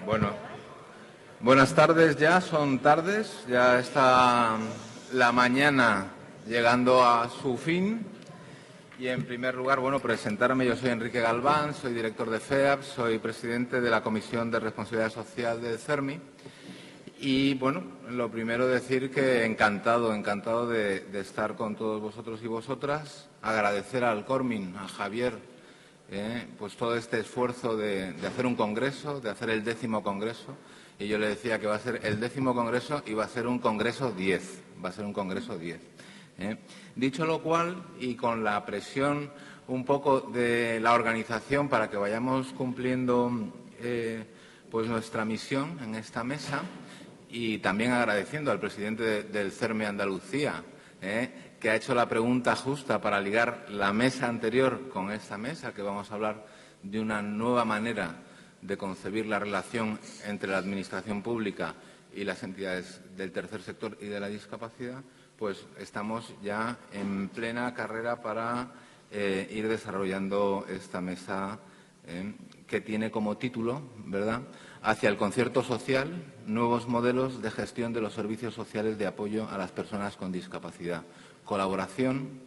Bueno, buenas tardes ya, son tardes, ya está la mañana llegando a su fin. Y en primer lugar, presentarme, yo soy Enrique Galván, soy director de FEAP, soy presidente de la Comisión de Responsabilidad Social del CERMI. Y lo primero decir que encantado de estar con todos vosotros y vosotras, agradecer al Cormin, a Javier, pues todo este esfuerzo de hacer un congreso, de hacer el 10º congreso, y yo le decía que va a ser el 10º congreso y va a ser un congreso 10, va a ser un congreso 10. Dicho lo cual, y con la presión un poco de la organización para que vayamos cumpliendo pues nuestra misión en esta mesa, y también agradeciendo al presidente del CERMI Andalucía, que ha hecho la pregunta justa para ligar la mesa anterior con esta mesa, que vamos a hablar de una nueva manera de concebir la relación entre la Administración pública y las entidades del tercer sector y de la discapacidad, pues estamos ya en plena carrera para ir desarrollando esta mesa que tiene como título, ¿verdad?, Hacia el concierto social, nuevos modelos de gestión de los servicios sociales de apoyo a las personas con discapacidad. Colaboración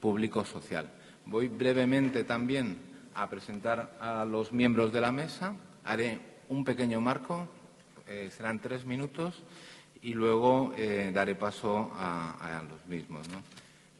público-social. Voy brevemente también a presentar a los miembros de la mesa. Haré un pequeño marco, serán 3 minutos, y luego daré paso a los mismos, ¿no?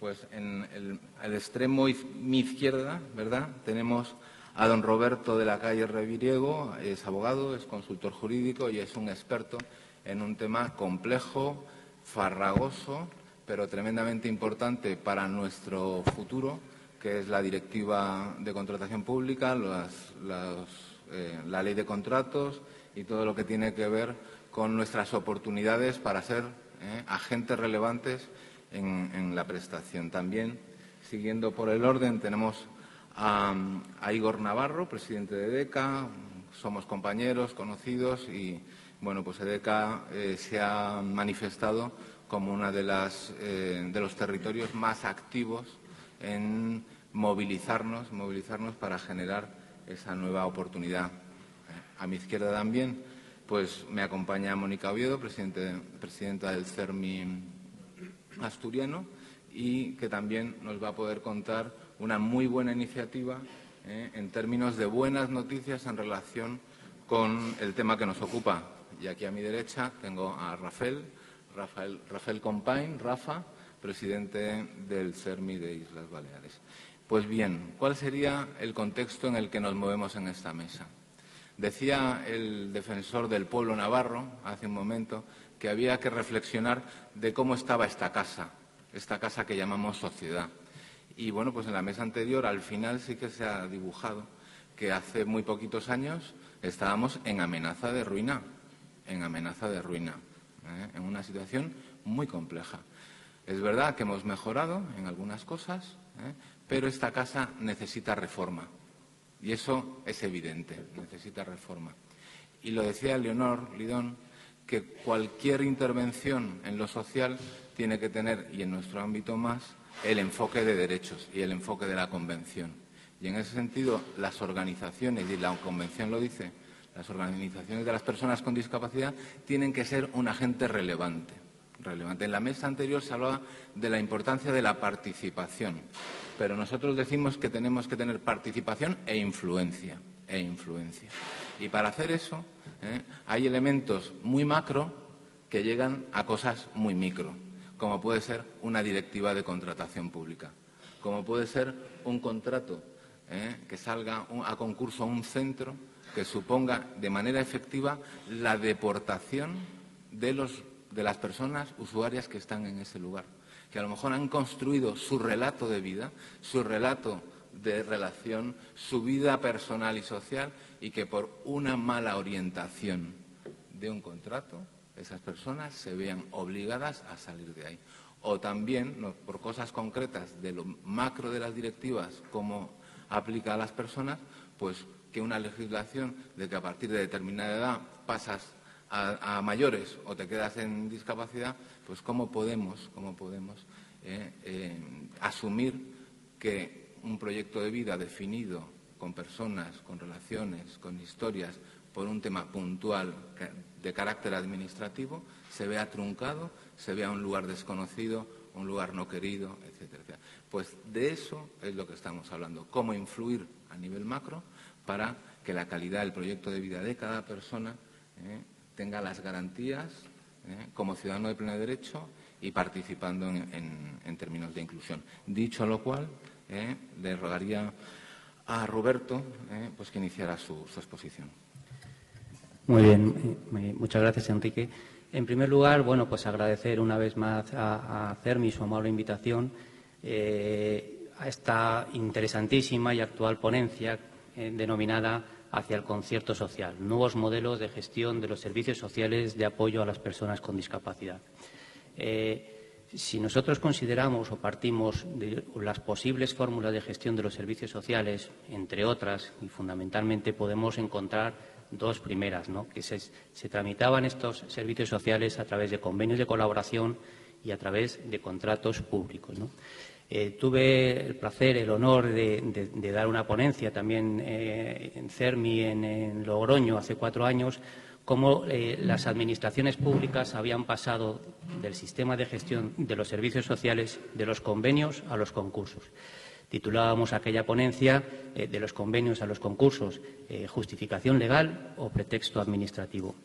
Pues en el extremo mi izquierda, ¿verdad?, tenemos a don Roberto de la Calle Reviriego. Es abogado, es consultor jurídico y es un experto en un tema complejo, farragoso, pero tremendamente importante para nuestro futuro, que es la Directiva de Contratación Pública, la Ley de Contratos y todo lo que tiene que ver con nuestras oportunidades para ser agentes relevantes en la prestación. También, siguiendo por el orden, tenemos a Igor Navarro, presidente de EDECA. Somos compañeros, conocidos, y pues EDECA se ha manifestado como uno de los territorios más activos en movilizarnos para generar esa nueva oportunidad. A mi izquierda también pues me acompaña Mónica Oviedo, presidenta del CERMI asturiano, y que también nos va a poder contar una muy buena iniciativa en términos de buenas noticias en relación con el tema que nos ocupa. Y aquí a mi derecha tengo a Rafael Compain, Rafa, presidente del CERMI de Islas Baleares. Pues bien, ¿cuál sería el contexto en el que nos movemos en esta mesa? Decía el defensor del pueblo navarro hace un momento que había que reflexionar de cómo estaba esta casa que llamamos sociedad. Y pues en la mesa anterior, al final, sí que se ha dibujado que hace muy poquitos años estábamos en amenaza de ruina, en una situación muy compleja. Es verdad que hemos mejorado en algunas cosas, pero esta casa necesita reforma. Y eso es evidente, necesita reforma. Y lo decía Leonor Lidón, que cualquier intervención en lo social tiene que tener, y en nuestro ámbito más, el enfoque de derechos y el enfoque de la Convención. Y en ese sentido, las organizaciones, y la Convención lo dice, las organizaciones de las personas con discapacidad tienen que ser un agente relevante. En la mesa anterior se hablaba de la importancia de la participación, pero nosotros decimos que tenemos que tener participación e influencia. Y para hacer eso hay elementos muy macro que llegan a cosas muy micro, como puede ser una directiva de contratación pública, como puede ser un contrato que salga a concurso a un centro que suponga de manera efectiva la deportación de las personas usuarias que están en ese lugar, que a lo mejor han construido su relato de vida, su relato de relación, su vida personal y social, y que por una mala orientación de un contrato esas personas se vean obligadas a salir de ahí. O también, por cosas concretas de lo macro de las directivas, cómo aplica a las personas, pues que una legislación de que a partir de determinada edad pasas a mayores o te quedas en discapacidad, pues cómo podemos asumir que un proyecto de vida definido con personas, con relaciones, con historias, por un tema puntual de carácter administrativo, se vea truncado, se vea un lugar desconocido, un lugar no querido, etcétera, etcétera. Pues de eso es lo que estamos hablando, cómo influir a nivel macro para que la calidad del proyecto de vida de cada persona tenga las garantías como ciudadano de pleno derecho y participando en términos de inclusión. Dicho lo cual, le rogaría a Roberto pues que iniciara su exposición. Muy bien, muchas gracias, Enrique. En primer lugar, bueno, pues agradecer una vez más a CERMI su amable invitación a esta interesantísima y actual ponencia denominada Hacia el concierto social, nuevos modelos de gestión de los servicios sociales de apoyo a las personas con discapacidad. Si nosotros consideramos o partimos de las posibles fórmulas de gestión de los servicios sociales, entre otras, y fundamentalmente podemos encontrar dos primeras, ¿no?, que se tramitaban estos servicios sociales a través de convenios de colaboración y a través de contratos públicos, ¿no? Tuve el placer, el honor de dar una ponencia también en CERMI, en Logroño, hace 4 años, cómo las administraciones públicas habían pasado del sistema de gestión de los servicios sociales de los convenios a los concursos. Titulábamos aquella ponencia de los convenios a los concursos, justificación legal o pretexto administrativo.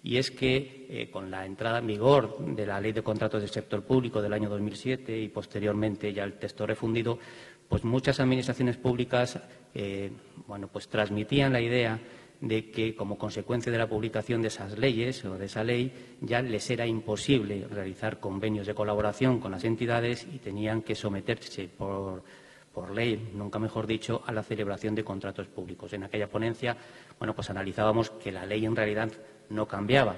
Y es que con la entrada en vigor de la Ley de Contratos del Sector Público del año 2007 y posteriormente ya el texto refundido, pues muchas administraciones públicas pues transmitían la idea de que, como consecuencia de la publicación de esas leyes o de esa ley, ya les era imposible realizar convenios de colaboración con las entidades y tenían que someterse por ley, nunca mejor dicho, a la celebración de contratos públicos. En aquella ponencia, bueno, pues analizábamos que la ley en realidad no cambiaba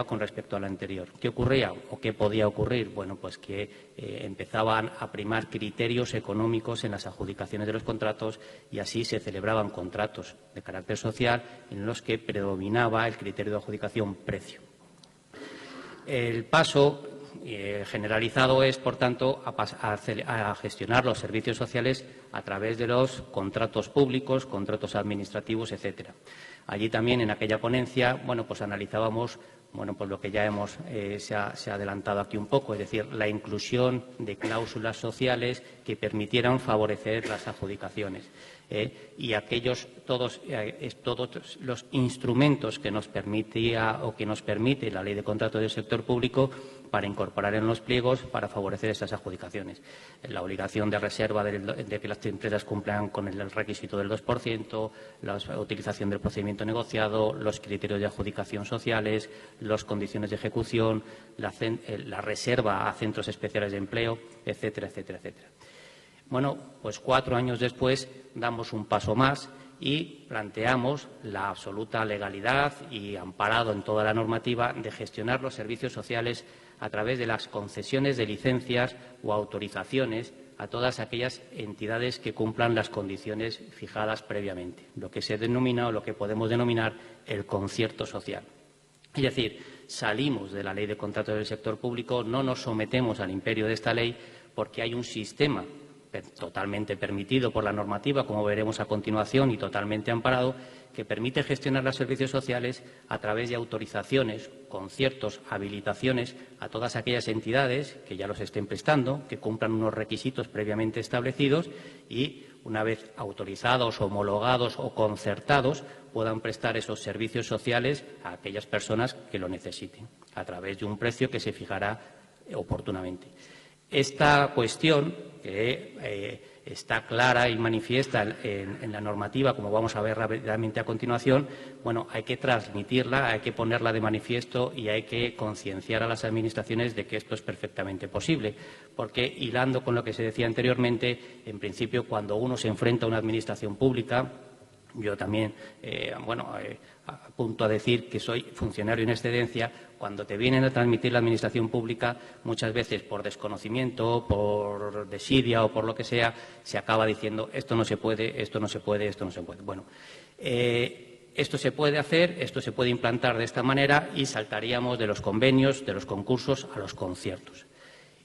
con respecto a la anterior. ¿Qué ocurría o qué podía ocurrir? Bueno, pues que empezaban a primar criterios económicos en las adjudicaciones de los contratos y así se celebraban contratos de carácter social en los que predominaba el criterio de adjudicación precio. El paso generalizado es, por tanto, a gestionar los servicios sociales a través de los contratos públicos, contratos administrativos, etcétera. Allí también, en aquella ponencia, bueno, pues analizábamos pues lo que ya se ha adelantado aquí un poco, es decir, la inclusión de cláusulas sociales que permitieran favorecer las adjudicaciones y todos los instrumentos que nos permitía o que nos permite la Ley de Contratos del Sector Público para incorporar en los pliegos para favorecer estas adjudicaciones. La obligación de reserva de que las empresas cumplan con el requisito del 2%, la utilización del procedimiento negociado, los criterios de adjudicación sociales, las condiciones de ejecución, la reserva a centros especiales de empleo, etcétera, etcétera, etcétera. Bueno, pues 4 años después damos un paso más y planteamos la absoluta legalidad y amparado en toda la normativa de gestionar los servicios sociales a través de las concesiones de licencias o autorizaciones a todas aquellas entidades que cumplan las condiciones fijadas previamente, lo que se denomina o lo que podemos denominar el concierto social. Es decir, salimos de la Ley de Contratos del Sector Público, no nos sometemos al imperio de esta ley porque hay un sistema totalmente permitido por la normativa, como veremos a continuación, y totalmente amparado, que permite gestionar los servicios sociales a través de autorizaciones, conciertos, habilitaciones a todas aquellas entidades que ya los estén prestando, que cumplan unos requisitos previamente establecidos y, una vez autorizados, homologados o concertados, puedan prestar esos servicios sociales a aquellas personas que lo necesiten, a través de un precio que se fijará oportunamente. Esta cuestión, que está clara y manifiesta en la normativa, como vamos a ver rápidamente a continuación, bueno, hay que transmitirla, hay que ponerla de manifiesto y hay que concienciar a las administraciones de que esto es perfectamente posible, porque, hilando con lo que se decía anteriormente, en principio, cuando uno se enfrenta a una administración pública, yo también, apunto a decir que soy funcionario en excedencia. Cuando te vienen a transmitir la administración pública, muchas veces por desconocimiento, por desidia o por lo que sea, se acaba diciendo esto no se puede, esto no se puede, esto no se puede. Bueno, esto se puede hacer, esto se puede implantar de esta manera y saltaríamos de los convenios, de los concursos a los conciertos.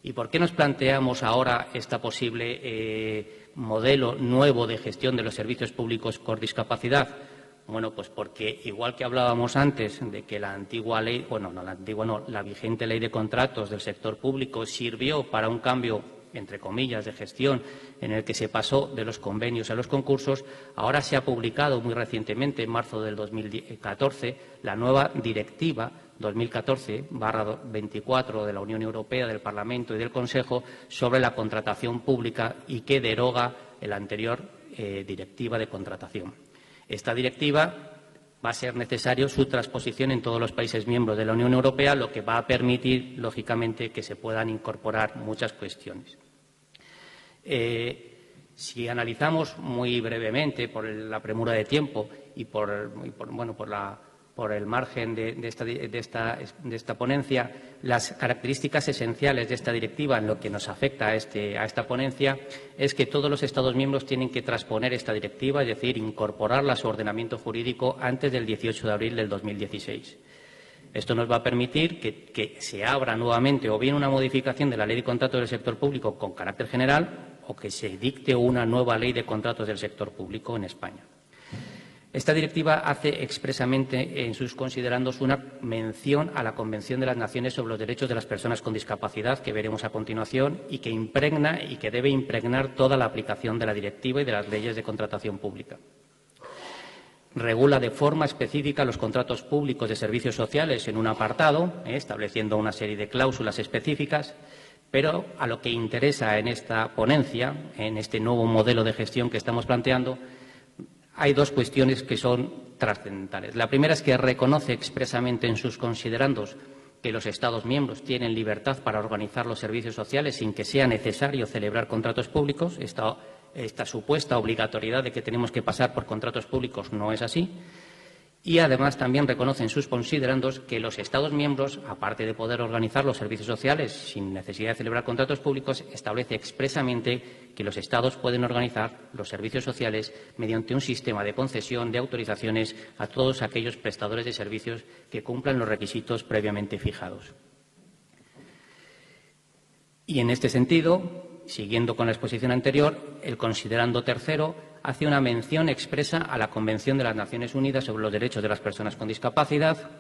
¿Y por qué nos planteamos ahora este posible modelo nuevo de gestión de los servicios públicos con discapacidad? Bueno, pues porque igual que hablábamos antes de que la antigua ley, la vigente ley de contratos del sector público sirvió para un cambio, entre comillas, de gestión en el que se pasó de los convenios a los concursos, ahora se ha publicado muy recientemente, en marzo del 2014, la nueva Directiva 2014/24 de la Unión Europea, del Parlamento y del Consejo sobre la contratación pública y que deroga la anterior Directiva de contratación. Esta directiva va a ser necesario su transposición en todos los países miembros de la Unión Europea, lo que va a permitir, lógicamente, que se puedan incorporar muchas cuestiones. Si analizamos muy brevemente, por la premura de tiempo y por el margen de esta ponencia, las características esenciales de esta directiva en lo que nos afecta a esta ponencia es que todos los Estados miembros tienen que transponer esta directiva, es decir, incorporarla a su ordenamiento jurídico antes del 18 de abril del 2016. Esto nos va a permitir que se abra nuevamente o bien una modificación de la Ley de Contratos del Sector Público con carácter general o que se dicte una nueva Ley de Contratos del Sector Público en España. Esta directiva hace expresamente en sus considerandos una mención a la Convención de las Naciones sobre los Derechos de las Personas con Discapacidad, que veremos a continuación, y que impregna y que debe impregnar toda la aplicación de la directiva y de las leyes de contratación pública. Regula de forma específica los contratos públicos de servicios sociales en un apartado, estableciendo una serie de cláusulas específicas, pero a lo que interesa en esta ponencia, en este nuevo modelo de gestión que estamos planteando, hay dos cuestiones que son trascendentales. La primera es que reconoce expresamente en sus considerandos que los Estados miembros tienen libertad para organizar los servicios sociales sin que sea necesario celebrar contratos públicos. Esta supuesta obligatoriedad de que tenemos que pasar por contratos públicos no es así. Y, además, también reconoce en sus considerandos que los Estados miembros, aparte de poder organizar los servicios sociales sin necesidad de celebrar contratos públicos, establece expresamente que los Estados pueden organizar los servicios sociales mediante un sistema de concesión de autorizaciones a todos aquellos prestadores de servicios que cumplan los requisitos previamente fijados. Y, en este sentido, siguiendo con la exposición anterior, el considerando tercero hace una mención expresa a la Convención de las Naciones Unidas sobre los Derechos de las Personas con Discapacidad,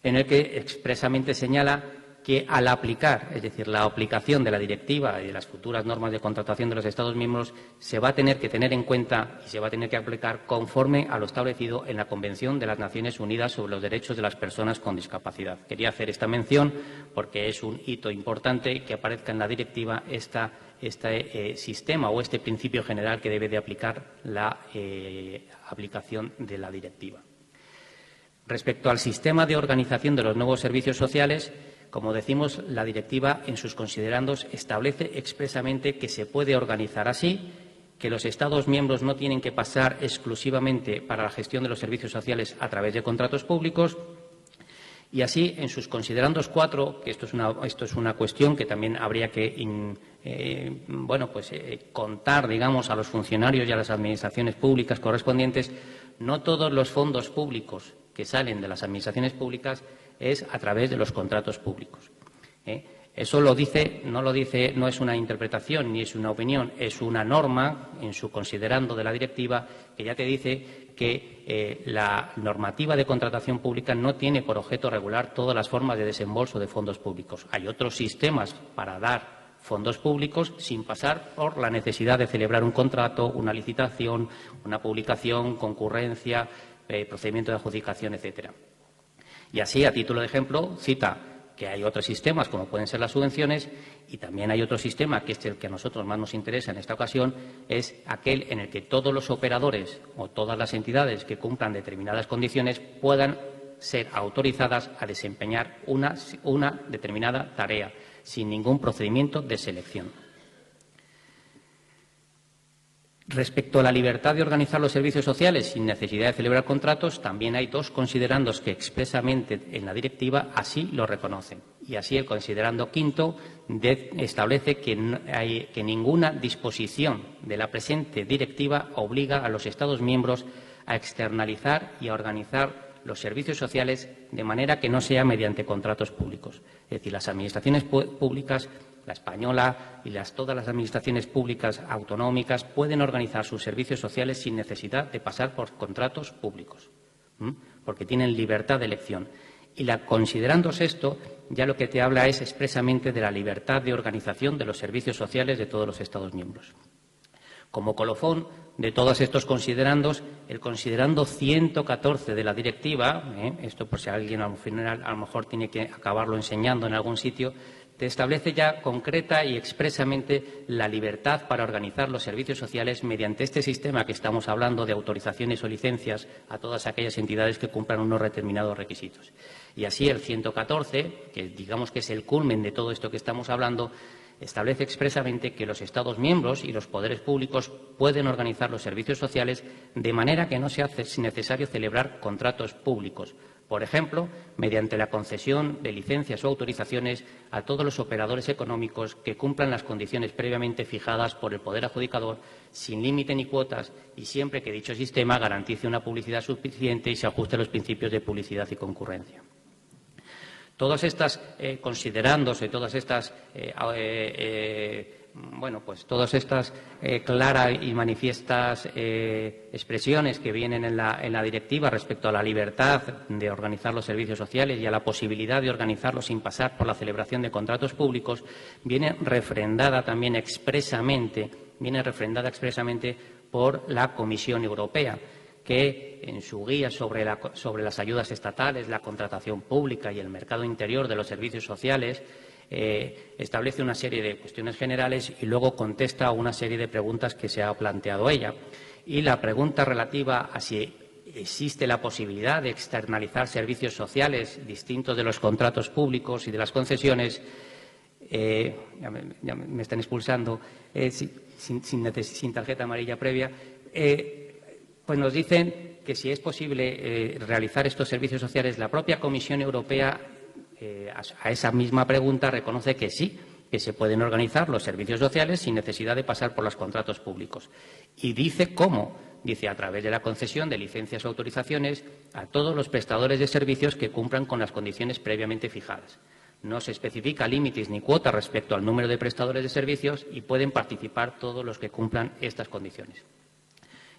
en el que expresamente señala que al aplicar, es decir, la aplicación de la directiva y de las futuras normas de contratación de los Estados miembros, se va a tener que tener en cuenta y se va a tener que aplicar conforme a lo establecido en la Convención de las Naciones Unidas sobre los Derechos de las Personas con Discapacidad. Quería hacer esta mención porque es un hito importante que aparezca en la directiva este sistema o este principio general que debe de aplicar la aplicación de la directiva. Respecto al sistema de organización de los nuevos servicios sociales, como decimos, la directiva en sus considerandos establece expresamente que se puede organizar así, que los Estados miembros no tienen que pasar exclusivamente para la gestión de los servicios sociales a través de contratos públicos. Y así, en sus considerandos 4, que esto es una cuestión que también habría que contar, digamos, a los funcionarios y a las administraciones públicas correspondientes, no todos los fondos públicos que salen de las administraciones públicas es a través de los contratos públicos. Eso no es una interpretación ni es una opinión, es una norma en su considerando de la directiva que ya te dice que la normativa de contratación pública no tiene por objeto regular todas las formas de desembolso de fondos públicos. Hay otros sistemas para dar fondos públicos sin pasar por la necesidad de celebrar un contrato, una licitación, una publicación, concurrencia, procedimiento de adjudicación, etcétera. Y así, a título de ejemplo, cita que hay otros sistemas, como pueden ser las subvenciones, y también hay otro sistema, que es el que a nosotros más nos interesa en esta ocasión, es aquel en el que todos los operadores o todas las entidades que cumplan determinadas condiciones puedan ser autorizadas a desempeñar una determinada tarea, sin ningún procedimiento de selección. Respecto a la libertad de organizar los servicios sociales sin necesidad de celebrar contratos, también hay dos considerandos que expresamente en la directiva así lo reconocen. Y así el considerando quinto establece que ninguna disposición de la presente directiva obliga a los Estados miembros a externalizar y a organizar los servicios sociales de manera que no sea mediante contratos públicos. Es decir, las administraciones públicas la española y todas las administraciones públicas autonómicas pueden organizar sus servicios sociales sin necesidad de pasar por contratos públicos, porque tienen libertad de elección. Y considerándose esto, ya lo que te habla es expresamente de la libertad de organización de los servicios sociales de todos los Estados miembros. Como colofón de todos estos considerandos, el considerando 114 de la directiva, esto por si alguien al final a lo mejor tiene que acabarlo enseñando en algún sitio, te establece ya concreta y expresamente la libertad para organizar los servicios sociales mediante este sistema que estamos hablando de autorizaciones o licencias a todas aquellas entidades que cumplan unos determinados requisitos. Y así el 114, que digamos que es el culmen de todo esto que estamos hablando, establece expresamente que los Estados miembros y los poderes públicos pueden organizar los servicios sociales de manera que no sea necesario celebrar contratos públicos, por ejemplo, mediante la concesión de licencias o autorizaciones a todos los operadores económicos que cumplan las condiciones previamente fijadas por el poder adjudicador, sin límite ni cuotas y siempre que dicho sistema garantice una publicidad suficiente y se ajuste a los principios de publicidad y concurrencia. Todas estas considerándose, todas estas todas estas claras y manifiestas expresiones que vienen en la directiva respecto a la libertad de organizar los servicios sociales y a la posibilidad de organizarlos sin pasar por la celebración de contratos públicos, viene refrendada también expresamente por la Comisión Europea, que en su guía sobre las ayudas estatales, la contratación pública y el mercado interior de los servicios sociales establece una serie de cuestiones generales y luego contesta a una serie de preguntas que se ha planteado ella. Y la pregunta relativa a si existe la posibilidad de externalizar servicios sociales distintos de los contratos públicos y de las concesiones, ya me están expulsando, sin tarjeta amarilla previa, pues nos dicen que si es posible realizar estos servicios sociales, la propia Comisión Europea a esa misma pregunta reconoce que sí, que se pueden organizar los servicios sociales sin necesidad de pasar por los contratos públicos. Y dice cómo. Dice a través de la concesión de licencias o autorizaciones a todos los prestadores de servicios que cumplan con las condiciones previamente fijadas. No se especifica límites ni cuotas respecto al número de prestadores de servicios y pueden participar todos los que cumplan estas condiciones.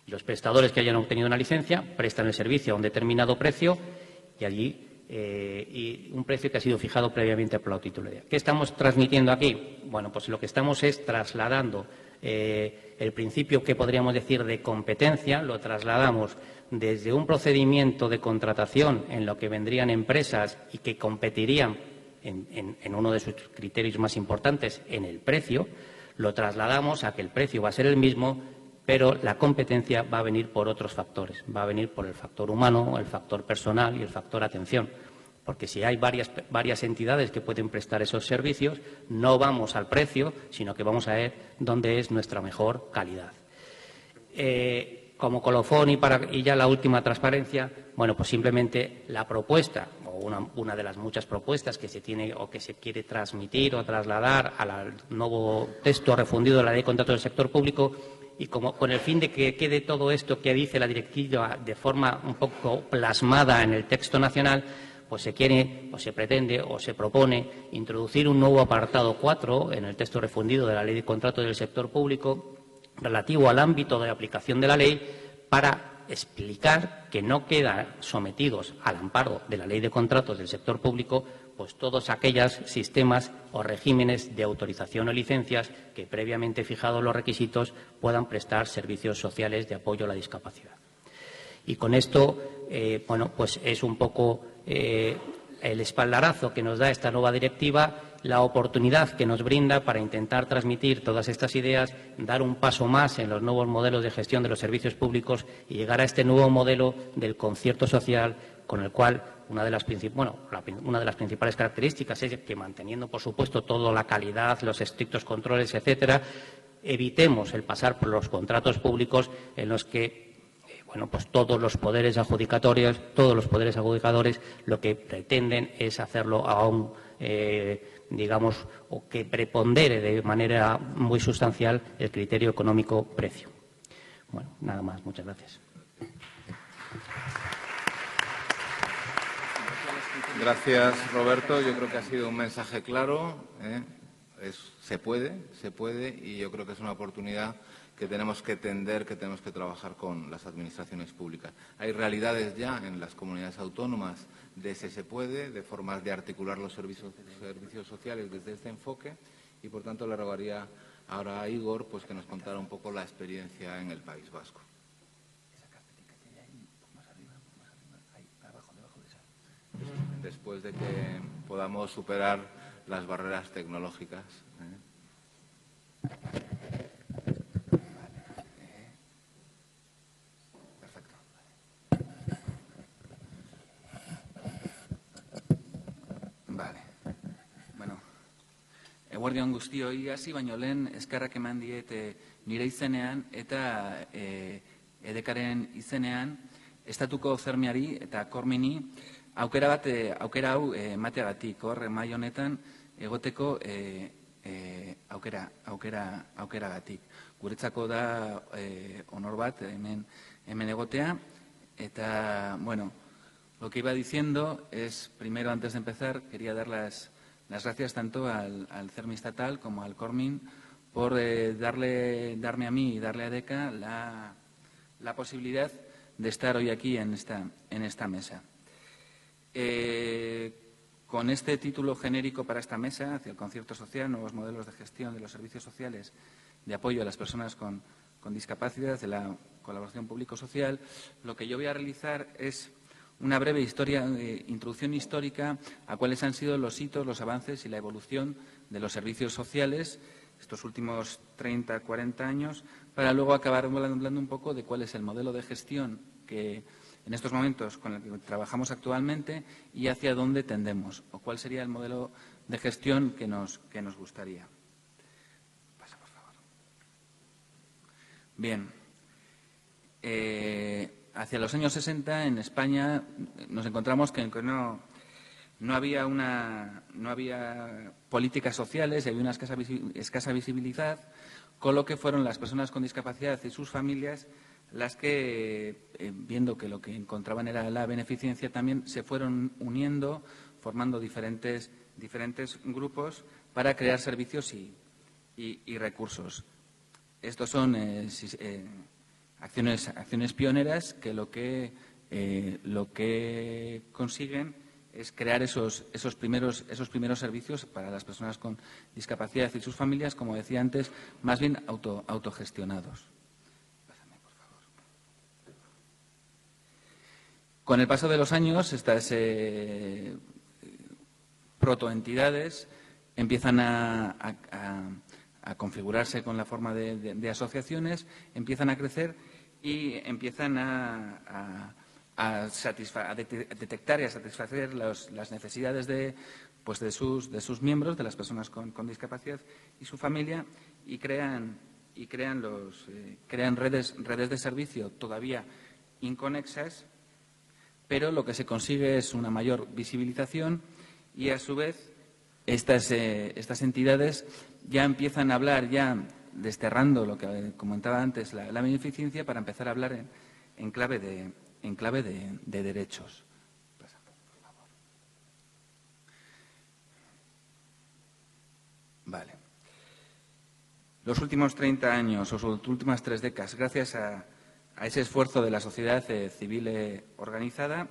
Y los prestadores que hayan obtenido una licencia prestan el servicio a un determinado precio y allí y un precio que ha sido fijado previamente por la titularidad. ¿Qué estamos transmitiendo aquí? Bueno, pues lo que estamos es trasladando el principio que podríamos decir de competencia, lo trasladamos desde un procedimiento de contratación en lo que vendrían empresas y que competirían en uno de sus criterios más importantes, en el precio, lo trasladamos a que el precio va a ser el mismo, pero la competencia va a venir por otros factores. Va a venir por el factor humano, el factor personal y el factor atención. Porque si hay varias entidades que pueden prestar esos servicios, no vamos al precio, sino que vamos a ver dónde es nuestra mejor calidad. Como colofón y ya la última transparencia, bueno, pues simplemente la propuesta, o una de las muchas propuestas que se tiene o que se quiere transmitir o trasladar al nuevo texto refundido de la Ley de Contratos del Sector Público, y como con el fin de que quede todo esto que dice la directiva de forma un poco plasmada en el texto nacional, pues se quiere o se pretende o se propone introducir un nuevo apartado 4 en el texto refundido de la Ley de Contratos del Sector Público relativo al ámbito de aplicación de la ley para explicar que no quedan sometidos al amparo de la Ley de Contratos del Sector Público pues todos aquellos sistemas o regímenes de autorización o licencias que previamente fijados los requisitos puedan prestar servicios sociales de apoyo a la discapacidad. Y con esto, bueno, pues es un poco el espaldarazo que nos da esta nueva directiva, la oportunidad que nos brinda para intentar transmitir todas estas ideas, dar un paso más en los nuevos modelos de gestión de los servicios públicos y llegar a este nuevo modelo del concierto social con el cual una de las principales características es que, manteniendo, por supuesto, toda la calidad, los estrictos controles, etcétera, evitemos el pasar por los contratos públicos en los que pues todos los poderes adjudicadores lo que pretenden es hacerlo aún, digamos, o que prepondere de manera muy sustancial el criterio económico-precio. Bueno, nada más. Muchas gracias. Gracias, Roberto. Yo creo que ha sido un mensaje claro. se puede y yo creo que es una oportunidad que tenemos que tender, que tenemos que trabajar con las administraciones públicas. Hay realidades ya en las comunidades autónomas de ese se puede, de formas de articular los servicios sociales desde este enfoque y, por tanto, le rogaría ahora a Igor pues, que nos contara un poco la experiencia en el País Vasco. Después de que podamos superar las barreras tecnológicas. Perfecto. Vale. Bueno, eguerdi on guztioi, hasi baino lehen eskerrak eman diet nire izenean eta edekaren izenean estatuko zermiari eta kormini aukera hau emateagatik, hor mahai honetan egoteko aukeragatik. Guretzako da honor bat hemen egotea eta, bueno, lo que iba diciendo es, primero, antes de empezar, quería dar las gracias tanto al CERMI estatal como al CORMIN por darme a mí y darle a EDECA la posibilidad de estar hoy aquí en esta mesa. Con este título genérico para esta mesa, hacia el concierto social, nuevos modelos de gestión de los servicios sociales de apoyo a las personas con discapacidad, de la colaboración público-social, lo que yo voy a realizar es una breve introducción histórica a cuáles han sido los hitos, los avances y la evolución de los servicios sociales estos últimos 30, 40 años, para luego acabar hablando un poco de cuál es el modelo de gestión que en estos momentos con el que trabajamos actualmente y hacia dónde tendemos, o cuál sería el modelo de gestión que nos gustaría. Pasa, por favor. Bien. Hacia los años 60 en España nos encontramos que no había políticas sociales, había una escasa visibilidad, con lo que fueron las personas con discapacidad y sus familias las que, viendo que lo que encontraban era la beneficencia, también se fueron uniendo, formando diferentes grupos para crear servicios y recursos. Estos son acciones pioneras que lo que consiguen es crear esos primeros servicios para las personas con discapacidad y sus familias, como decía antes, más bien autogestionados. Pásame, por favor. Con el paso de los años, estas protoentidades empiezan a configurarse con la forma de asociaciones, empiezan a crecer y empiezan a detectar y a satisfacer las necesidades de sus miembros, de las personas con discapacidad y su familia, y crean redes de servicio todavía inconexas, pero lo que se consigue es una mayor visibilización y, a su vez, estas entidades ya empiezan a hablar, ya desterrando lo que comentaba antes, la beneficencia, para empezar a hablar en clave de derechos. Pasa, por favor. Vale. Los últimos 30 años o las últimas 3 décadas, gracias a ese esfuerzo de la sociedad civil organizada,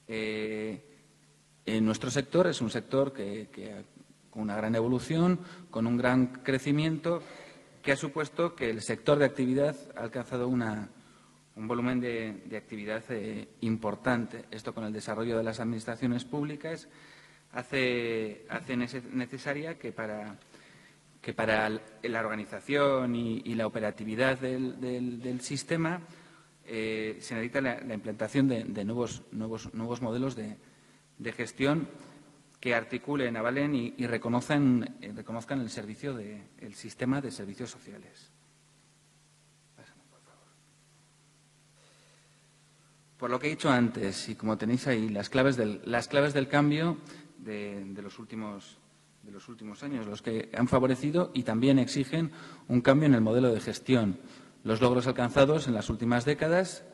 en nuestro sector es un sector con una gran evolución, con un gran crecimiento, que ha supuesto que el sector de actividad ha alcanzado un volumen de actividad importante. Esto, con el desarrollo de las administraciones públicas, hace necesaria que para la organización y la operatividad del sistema se necesita la implantación de nuevos modelos de gestión que articulen, avalen y reconozcan el sistema de servicios sociales. Pásame, por favor. Por lo que he dicho antes, y como tenéis ahí, las claves del cambio de los últimos años, los que han favorecido y también exigen un cambio en el modelo de gestión. Los logros alcanzados en las últimas décadas,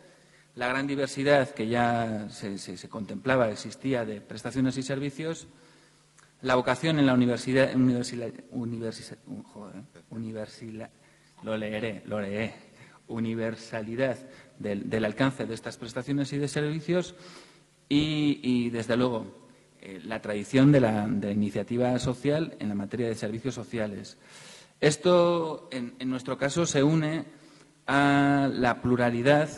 la gran diversidad que ya se contemplaba, existía, de prestaciones y servicios, La vocación en la universalidad del alcance de estas prestaciones y de servicios y desde luego, la tradición de la iniciativa social en la materia de servicios sociales. Esto, en nuestro caso, se une a la pluralidad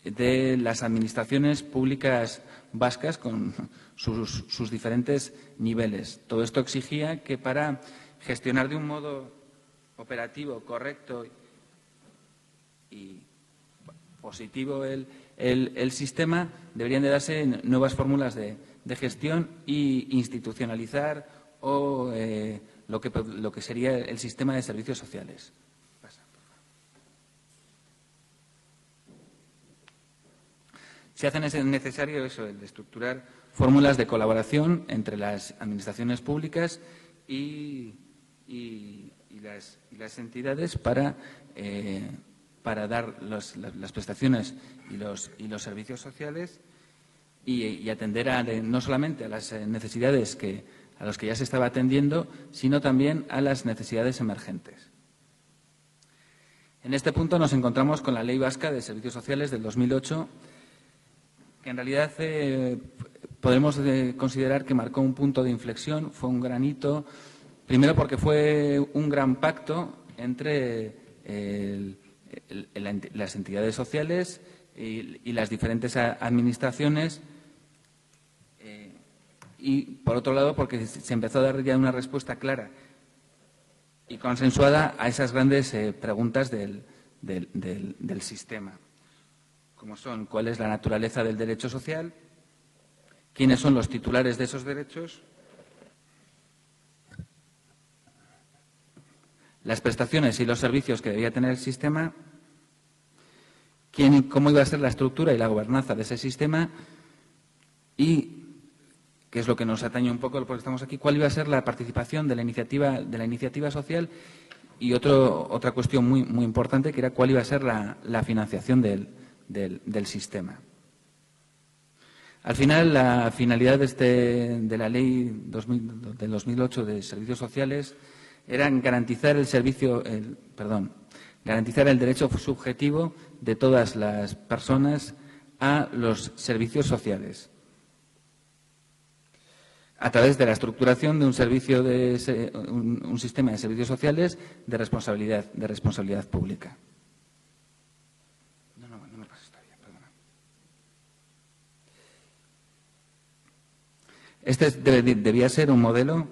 de las administraciones públicas vascas con sus diferentes niveles. Todo esto exigía que para gestionar de un modo operativo, correcto y positivo el sistema, deberían de darse nuevas fórmulas de gestión e institucionalizar lo que sería el sistema de servicios sociales. Se hace necesario eso, el de estructurar fórmulas de colaboración entre las administraciones públicas y las entidades para dar las prestaciones y los servicios sociales y atender no solamente a las necesidades a las que ya se estaba atendiendo, sino también a las necesidades emergentes. En este punto nos encontramos con la Ley Vasca de Servicios Sociales del 2008, que en realidad podemos considerar que marcó un punto de inflexión, fue un gran hito, primero porque fue un gran pacto entre las entidades sociales y las diferentes administraciones y, por otro lado, porque se empezó a dar ya una respuesta clara y consensuada a esas grandes preguntas del sistema, como son cuál es la naturaleza del derecho social, quiénes son los titulares de esos derechos, las prestaciones y los servicios que debía tener el sistema, cómo iba a ser la estructura y la gobernanza de ese sistema y, que es lo que nos atañe un poco porque estamos aquí, cuál iba a ser la participación de la iniciativa social y otra cuestión muy, muy importante, que era cuál iba a ser la financiación del sistema. Al final, la finalidad de la Ley del 2008 de Servicios Sociales era garantizar garantizar el derecho subjetivo de todas las personas a los servicios sociales a través de la estructuración de un sistema de servicios sociales de responsabilidad pública. No me pases todavía, perdona. Este debía ser un modelo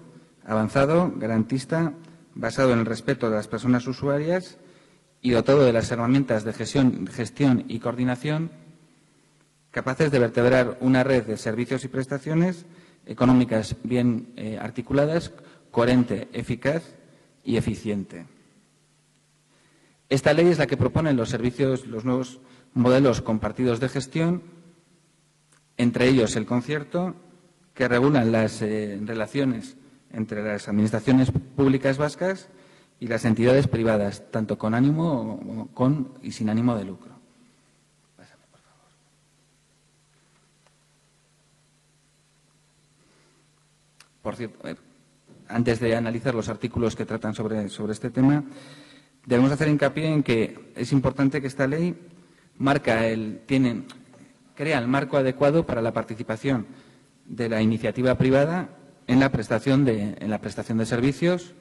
avanzado, garantista, basado en el respeto de las personas usuarias y dotado de las herramientas de gestión y coordinación capaces de vertebrar una red de servicios y prestaciones económicas bien articuladas, coherente, eficaz y eficiente. Esta ley es la que propone los nuevos modelos compartidos de gestión, entre ellos el concierto, que regulan las relaciones entre las administraciones públicas vascas y las entidades privadas, tanto con ánimo y sin ánimo de lucro. Pásame, por favor. Por cierto, antes de analizar los artículos que tratan sobre este tema, debemos hacer hincapié en que es importante que esta ley crea el marco adecuado para la participación de la iniciativa privada en la prestación de servicios,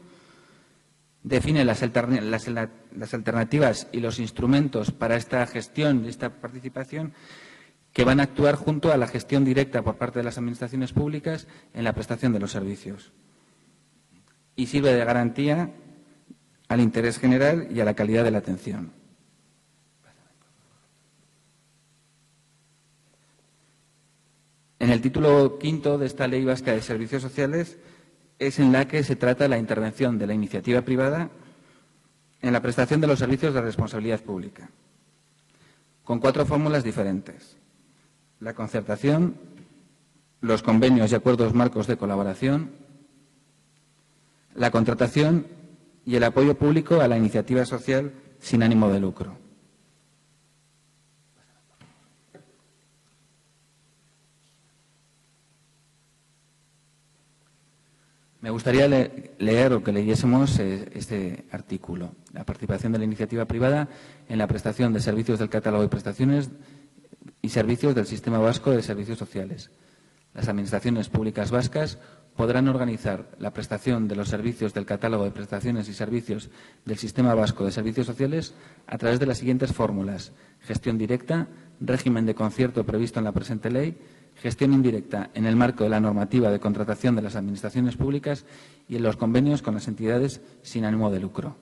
define las alternativas y los instrumentos para esta gestión y esta participación que van a actuar junto a la gestión directa por parte de las administraciones públicas en la prestación de los servicios. Y sirve de garantía al interés general y a la calidad de la atención. En el título quinto de esta Ley Vasca de Servicios Sociales es en la que se trata la intervención de la iniciativa privada en la prestación de los servicios de responsabilidad pública, con 4 fórmulas diferentes: la concertación, los convenios y acuerdos marcos de colaboración, la contratación y el apoyo público a la iniciativa social sin ánimo de lucro. Me gustaría leer o que leyésemos este artículo. La participación de la iniciativa privada en la prestación de servicios del catálogo de prestaciones y servicios del Sistema Vasco de Servicios Sociales. Las administraciones públicas vascas podrán organizar la prestación de los servicios del catálogo de prestaciones y servicios del Sistema Vasco de Servicios Sociales a través de las siguientes fórmulas: gestión directa, régimen de concierto previsto en la presente ley, gestión indirecta en el marco de la normativa de contratación de las administraciones públicas y en los convenios con las entidades sin ánimo de lucro.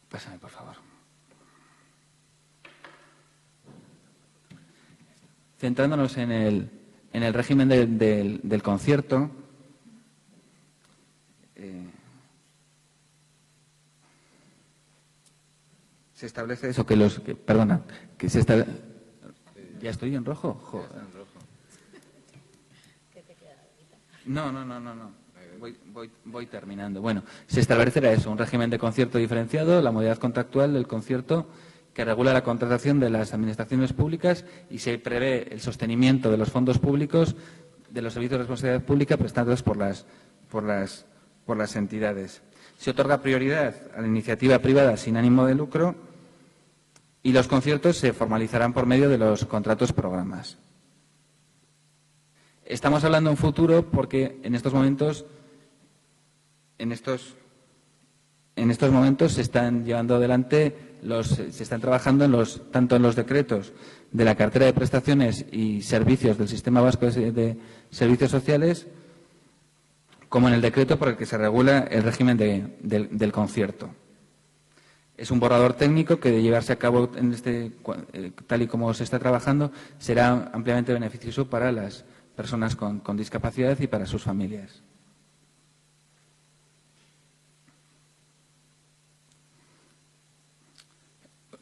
Pásame, por favor. Centrándonos en el régimen del concierto, se establece eso, ¿Ya estoy en rojo? Joder. No. Voy terminando. Bueno, se establecerá eso, un régimen de concierto diferenciado, la modalidad contractual del concierto que regula la contratación de las administraciones públicas y se prevé el sostenimiento de los fondos públicos de los servicios de responsabilidad pública prestados por las entidades. Se otorga prioridad a la iniciativa privada sin ánimo de lucro y los conciertos se formalizarán por medio de los contratos programas. Estamos hablando en futuro porque en estos momentos se están llevando adelante, se están trabajando tanto en los decretos de la cartera de prestaciones y servicios del Sistema Vasco de Servicios Sociales, como en el decreto por el que se regula el régimen del concierto. Es un borrador técnico que, de llevarse a cabo tal y como se está trabajando, será ampliamente beneficioso para las personas con discapacidad y para sus familias.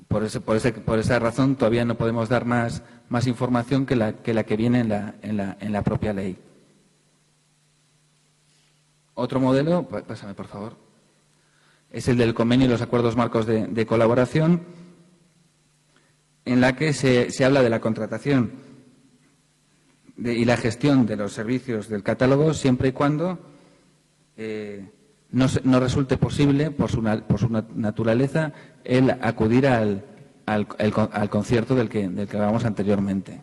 Por esa razón todavía no podemos dar más información que la que viene en la propia ley. Otro modelo, pásame por favor, es el del convenio y los acuerdos marcos de colaboración, en la que se habla de la contratación y la gestión de los servicios del catálogo siempre y cuando no resulte posible, por su naturaleza, el acudir al concierto del que hablábamos anteriormente.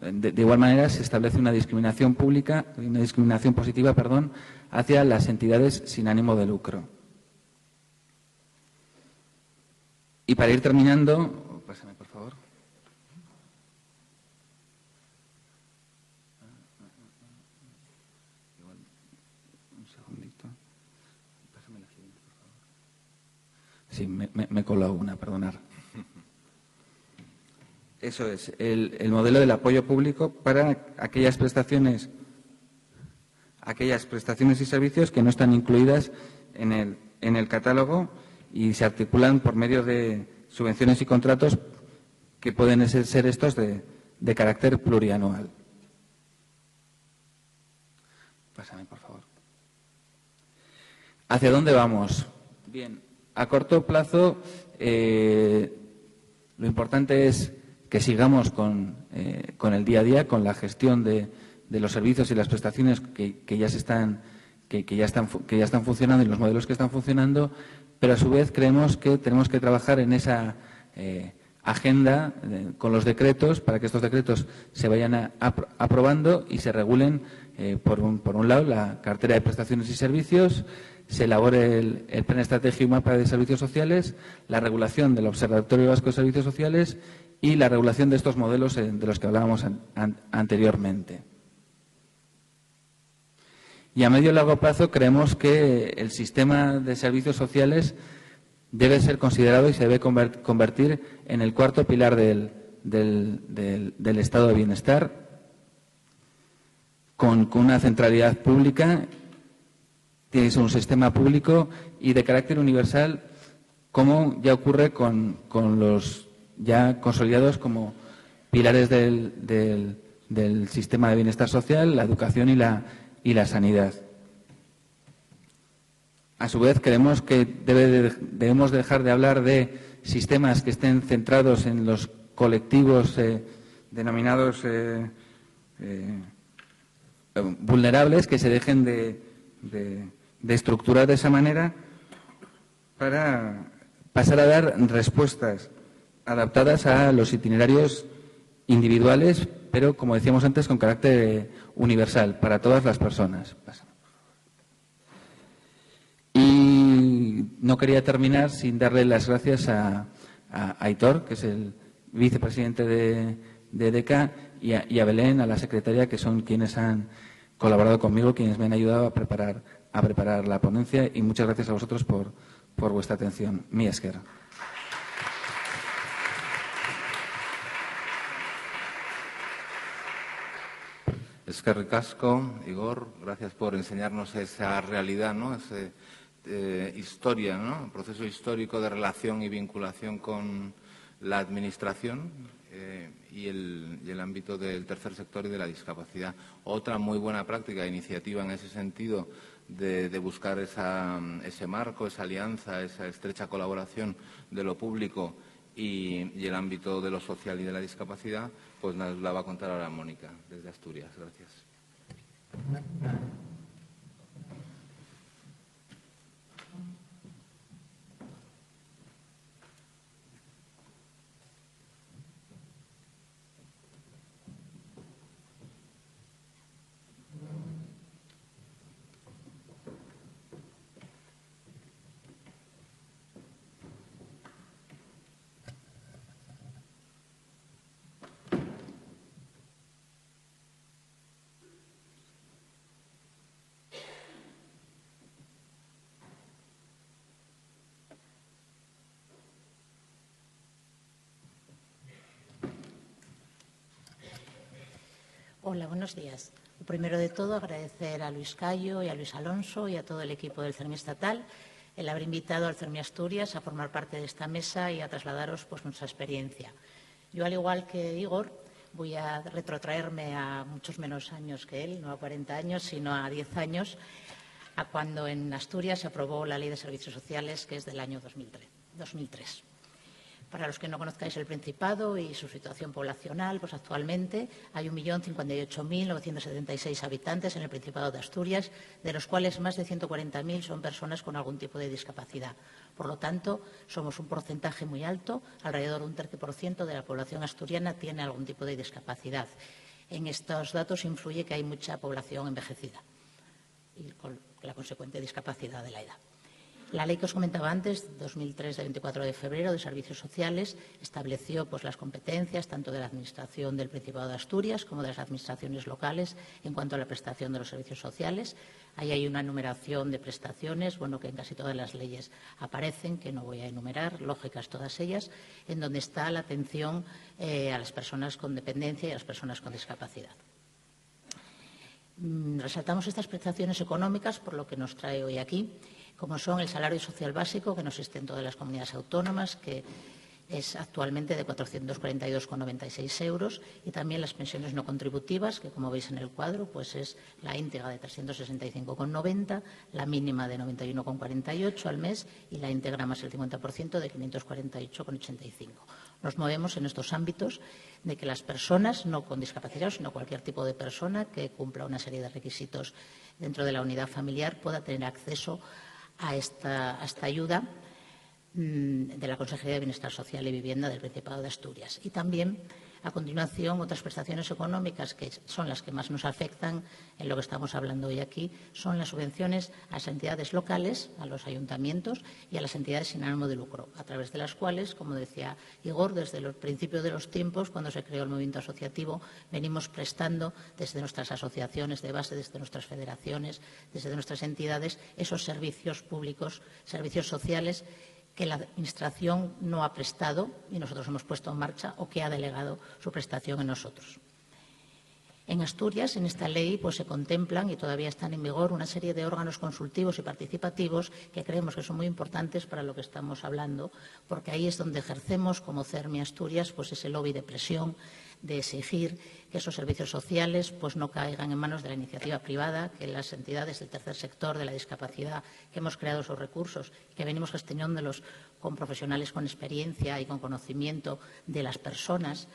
De igual manera, se establece una discriminación positiva, hacia las entidades sin ánimo de lucro. Y para ir terminando, pásame por favor. Un segundito. Pásame la siguiente, por favor. Sí, me he colado una, perdonar. Eso es, el modelo del apoyo público para aquellas prestaciones y servicios que no están incluidas en el catálogo y se articulan por medio de subvenciones y contratos que pueden ser estos de carácter plurianual. Pásame, por favor. ¿Hacia dónde vamos? Bien, a corto plazo lo importante es que sigamos con el día a día, con la gestión de los servicios y las prestaciones que ya están funcionando y los modelos que están funcionando, pero a su vez creemos que tenemos que trabajar en esa agenda con los decretos para que estos decretos se vayan aprobando y se regulen, por un lado, la cartera de prestaciones y servicios, se elabore el Plan Estratégico y Mapa de Servicios Sociales, la regulación del Observatorio Vasco de Servicios Sociales y la regulación de estos modelos de los que hablábamos anteriormente. Y a medio y largo plazo creemos que el sistema de servicios sociales debe ser considerado y se debe convertir en el cuarto pilar del estado de bienestar, con una centralidad pública, tiene que ser un sistema público y de carácter universal, como ya ocurre con los ya consolidados como pilares del sistema de bienestar social, la educación y la sanidad. A su vez, creemos que debemos dejar de hablar de sistemas que estén centrados en los colectivos denominados vulnerables, que se dejen de estructurar de esa manera para pasar a dar respuestas adaptadas a los itinerarios individuales, pero, como decíamos antes, con carácter universal para todas las personas. Y no quería terminar sin darle las gracias a Aitor, que es el vicepresidente de EDECA, y a Belén, a la secretaria, que son quienes han colaborado conmigo, quienes me han ayudado a preparar la ponencia, y muchas gracias a vosotros por vuestra atención. Mi esker. Eskerrik asko, Igor, gracias por enseñarnos esa realidad, ¿no? Esa historia, ¿no? Proceso histórico de relación y vinculación con la Administración y el ámbito del tercer sector y de la discapacidad. Otra muy buena práctica, iniciativa en ese sentido de buscar ese marco, esa alianza, esa estrecha colaboración de lo público y el ámbito de lo social y de la discapacidad, pues nos la va a contar ahora Mónica, desde Asturias. Gracias. Hola, buenos días. Lo primero de todo, agradecer a Luis Cayo y a Luis Alonso y a todo el equipo del CERMI estatal el haber invitado al CERMI Asturias a formar parte de esta mesa y a trasladaros pues, nuestra experiencia. Yo, al igual que Igor, voy a retrotraerme a muchos menos años que él, no a 40 años, sino a 10 años, a cuando en Asturias se aprobó la Ley de Servicios Sociales, que es del año 2003. Para los que no conozcáis el Principado y su situación poblacional, pues actualmente hay 1.058.976 habitantes en el Principado de Asturias, de los cuales más de 140.000 son personas con algún tipo de discapacidad. Por lo tanto, somos un porcentaje muy alto, alrededor de un 13% de la población asturiana tiene algún tipo de discapacidad. En estos datos influye que hay mucha población envejecida y con la consecuente discapacidad de la edad. La ley que os comentaba antes, 2003, de 24 de febrero, de Servicios Sociales, estableció pues, las competencias tanto de la Administración del Principado de Asturias como de las administraciones locales en cuanto a la prestación de los servicios sociales. Ahí hay una enumeración de prestaciones, bueno, que en casi todas las leyes aparecen, que no voy a enumerar, lógicas todas ellas, en donde está la atención a las personas con dependencia y a las personas con discapacidad. Resaltamos estas prestaciones económicas por lo que nos trae hoy aquí, como son el salario social básico, que no existe en todas las comunidades autónomas, que es actualmente de 442,96 euros, y también las pensiones no contributivas, que como veis en el cuadro, pues es la íntegra de 365,90, la mínima de 91,48 al mes y la íntegra más el 50% de 548,85. Nos movemos en estos ámbitos de que las personas, no con discapacidad, sino cualquier tipo de persona que cumpla una serie de requisitos dentro de la unidad familiar, pueda tener acceso a esta ayuda de la Consejería de Bienestar Social y Vivienda del Principado de Asturias. Y también, a continuación, otras prestaciones económicas que son las que más nos afectan en lo que estamos hablando hoy aquí, son las subvenciones a las entidades locales, a los ayuntamientos y a las entidades sin ánimo de lucro, a través de las cuales, como decía Igor, desde el principio de los tiempos, cuando se creó el movimiento asociativo, venimos prestando desde nuestras asociaciones de base, desde nuestras federaciones, desde nuestras entidades, esos servicios públicos, servicios sociales que la Administración no ha prestado y nosotros hemos puesto en marcha o que ha delegado su prestación en nosotros. En Asturias, en esta ley, pues se contemplan y todavía están en vigor una serie de órganos consultivos y participativos que creemos que son muy importantes para lo que estamos hablando, porque ahí es donde ejercemos como CERMI Asturias pues ese lobby de presión, de exigir que esos servicios sociales pues no caigan en manos de la iniciativa privada, que las entidades del tercer sector de la discapacidad que hemos creado esos recursos y que venimos gestionándolos con profesionales con experiencia y con conocimiento de las personas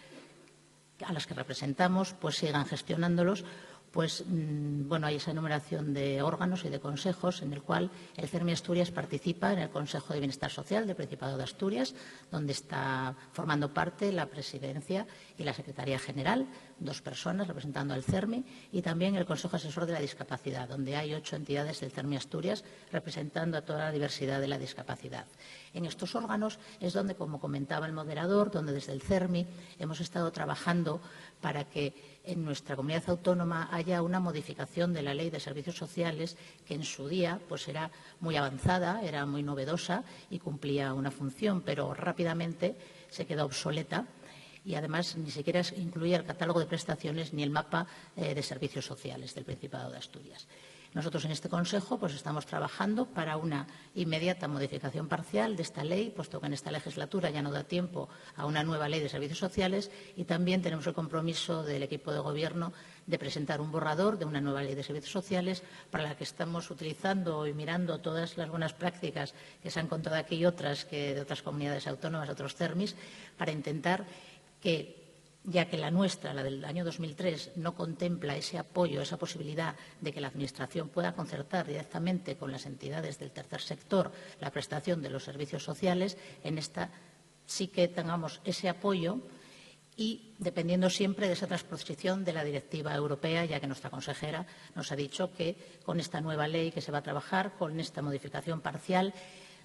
a las que representamos, pues sigan gestionándolos. Pues bueno, hay esa enumeración de órganos y de consejos en el cual el CERMI Asturias participa en el Consejo de Bienestar Social del Principado de Asturias, donde está formando parte la presidencia y la Secretaría General, 2 personas representando al CERMI, y también el Consejo Asesor de la Discapacidad, donde hay 8 entidades del CERMI Asturias representando a toda la diversidad de la discapacidad. En estos órganos es donde, como comentaba el moderador, donde desde el CERMI hemos estado trabajando para que en nuestra comunidad autónoma haya una modificación de la Ley de Servicios Sociales que en su día pues era muy avanzada, era muy novedosa y cumplía una función, pero rápidamente se quedó obsoleta y además ni siquiera incluía el catálogo de prestaciones ni el mapa de servicios sociales del Principado de Asturias. Nosotros en este Consejo pues estamos trabajando para una inmediata modificación parcial de esta ley, puesto que en esta legislatura ya no da tiempo a una nueva ley de servicios sociales, y también tenemos el compromiso del equipo de Gobierno de presentar un borrador de una nueva ley de servicios sociales para la que estamos utilizando y mirando todas las buenas prácticas que se han contado aquí y otras que de otras comunidades autónomas, otros CERMIs, para intentar que, ya que la nuestra, la del año 2003, no contempla ese apoyo, esa posibilidad de que la Administración pueda concertar directamente con las entidades del tercer sector la prestación de los servicios sociales, en esta sí que tengamos ese apoyo y dependiendo siempre de esa transposición de la directiva europea, ya que nuestra consejera nos ha dicho que con esta nueva ley que se va a trabajar, con esta modificación parcial,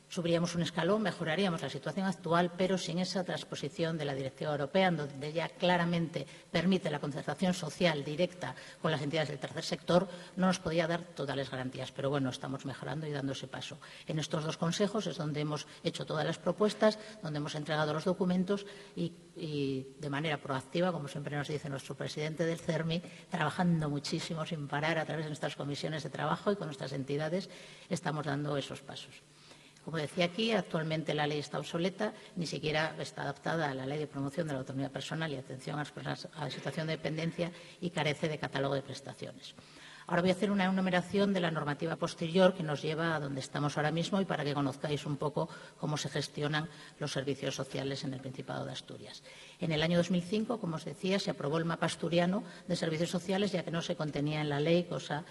subiríamos un escalón, mejoraríamos la situación actual, pero sin esa transposición de la Directiva Europea, donde ya claramente permite la concertación social directa con las entidades del tercer sector, no nos podía dar totales garantías. Pero bueno, estamos mejorando y dando ese paso. En estos 2 consejos es donde hemos hecho todas las propuestas, donde hemos entregado los documentos y de manera proactiva, como siempre nos dice nuestro presidente del CERMI, trabajando muchísimo sin parar a través de nuestras comisiones de trabajo y con nuestras entidades, estamos dando esos pasos. Como decía aquí, actualmente la ley está obsoleta, ni siquiera está adaptada a la Ley de Promoción de la Autonomía Personal y Atención a las Personas a situación de dependencia y carece de catálogo de prestaciones. Ahora voy a hacer una enumeración de la normativa posterior que nos lleva a donde estamos ahora mismo y para que conozcáis un poco cómo se gestionan los servicios sociales en el Principado de Asturias. En el año 2005, como os decía, se aprobó el mapa asturiano de servicios sociales, ya que no se contenía en la ley, cosa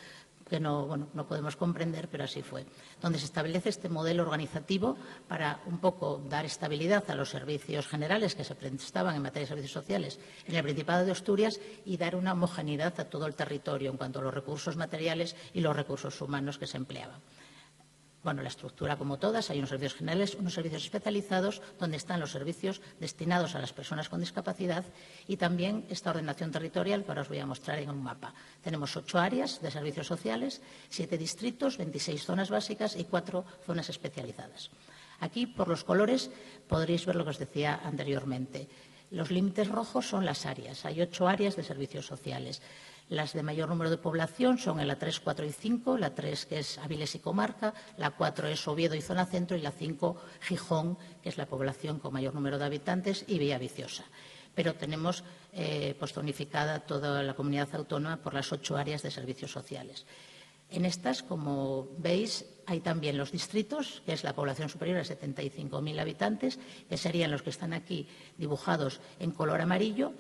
que no podemos comprender, pero así fue, donde se establece este modelo organizativo para un poco dar estabilidad a los servicios generales que se prestaban en materia de servicios sociales en el Principado de Asturias y dar una homogeneidad a todo el territorio en cuanto a los recursos materiales y los recursos humanos que se empleaban. Bueno, la estructura como todas, hay unos servicios generales, unos servicios especializados, donde están los servicios destinados a las personas con discapacidad y también esta ordenación territorial que ahora os voy a mostrar en un mapa. Tenemos 8 áreas de servicios sociales, 7 distritos, 26 zonas básicas y 4 zonas especializadas. Aquí, por los colores, podréis ver lo que os decía anteriormente. Los límites rojos son las áreas. Hay 8 áreas de servicios sociales. Las de mayor número de población son en la 3, 4 y 5, la 3 que es Avilés y Comarca, la 4 es Oviedo y Zona Centro y la 5 Gijón, que es la población con mayor número de habitantes, y Villaviciosa. Pero tenemos zonificada toda la comunidad autónoma por las 8 áreas de servicios sociales. En estas, como veis, hay también los distritos, que es la población superior a 75.000 habitantes, que serían los que están aquí dibujados en color amarillo.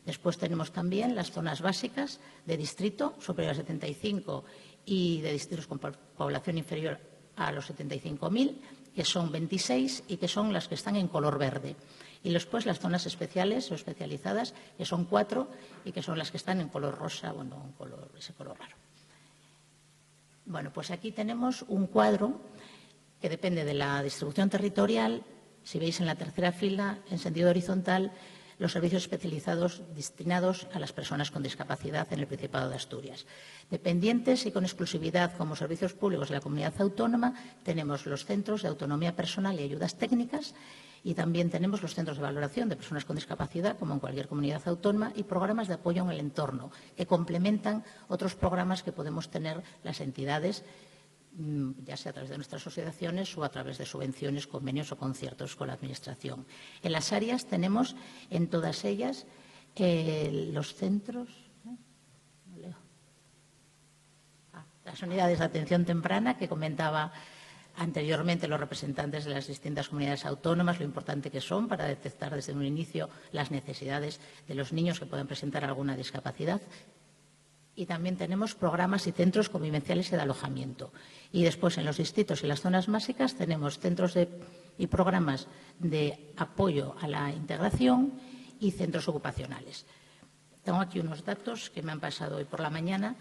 Después tenemos también las zonas básicas de distrito superior a 75 y de distritos con población inferior a los 75.000, que son 26 y que son las que están en color verde. Y después las zonas especiales o especializadas, que son 4 y que son las que están en color rosa, bueno, ese color raro. Bueno, pues aquí tenemos un cuadro que depende de la distribución territorial. Si veis en la tercera fila, en sentido horizontal, los servicios especializados destinados a las personas con discapacidad en el Principado de Asturias. Dependientes y con exclusividad como servicios públicos de la comunidad autónoma, tenemos los centros de autonomía personal y ayudas técnicas, y también tenemos los centros de valoración de personas con discapacidad, como en cualquier comunidad autónoma, y programas de apoyo en el entorno, que complementan otros programas que podemos tener las entidades, ya sea a través de nuestras asociaciones o a través de subvenciones, convenios o conciertos con la Administración. En las áreas tenemos, en todas ellas, los centros, las unidades de atención temprana que comentaba anteriormente los representantes de las distintas comunidades autónomas, lo importante que son para detectar desde un inicio las necesidades de los niños que puedan presentar alguna discapacidad. Y también tenemos programas y centros convivenciales y de alojamiento. Y después, en los distritos y las zonas básicas, tenemos centros y programas de apoyo a la integración y centros ocupacionales. Tengo aquí unos datos que me han pasado hoy por la mañana.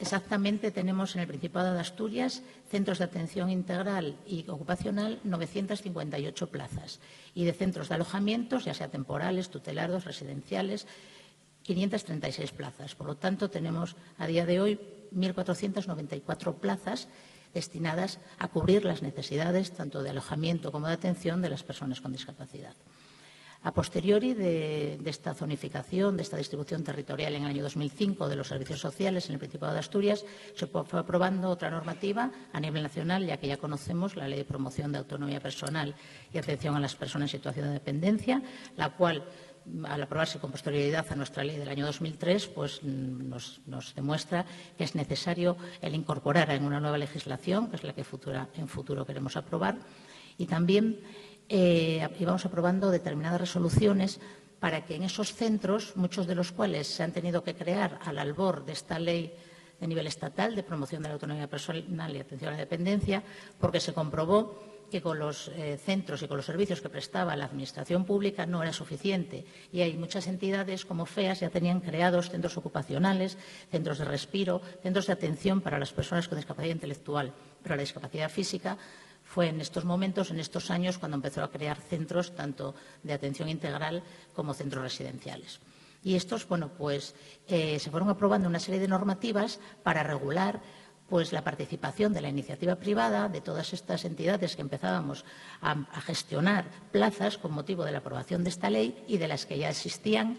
Exactamente tenemos en el Principado de Asturias centros de atención integral y ocupacional 958 plazas y de centros de alojamientos, ya sea temporales, tutelados, residenciales, 536 plazas. Por lo tanto, tenemos a día de hoy 1.494 plazas destinadas a cubrir las necesidades tanto de alojamiento como de atención de las personas con discapacidad. A posteriori de esta zonificación, de esta distribución territorial en el año 2005 de los servicios sociales en el Principado de Asturias, se fue aprobando otra normativa a nivel nacional, ya que ya conocemos la Ley de Promoción de Autonomía Personal y Atención a las Personas en Situación de Dependencia, la cual, al aprobarse con posterioridad a nuestra ley del año 2003, pues nos demuestra que es necesario el incorporar en una nueva legislación, que es la que en futuro queremos aprobar, y también íbamos aprobando determinadas resoluciones para que en esos centros, muchos de los cuales se han tenido que crear al albor de esta ley de nivel estatal de promoción de la autonomía personal y atención a la dependencia, porque se comprobó que con los centros y con los servicios que prestaba la Administración pública no era suficiente. Y hay muchas entidades como FEAS ya tenían creados centros ocupacionales, centros de respiro, centros de atención para las personas con discapacidad intelectual, pero la discapacidad física fue en estos momentos, en estos años, cuando empezó a crear centros tanto de atención integral como centros residenciales. Y estos, se fueron aprobando una serie de normativas para regular la participación de la iniciativa privada, de todas estas entidades que empezábamos a gestionar plazas con motivo de la aprobación de esta ley y de las que ya existían.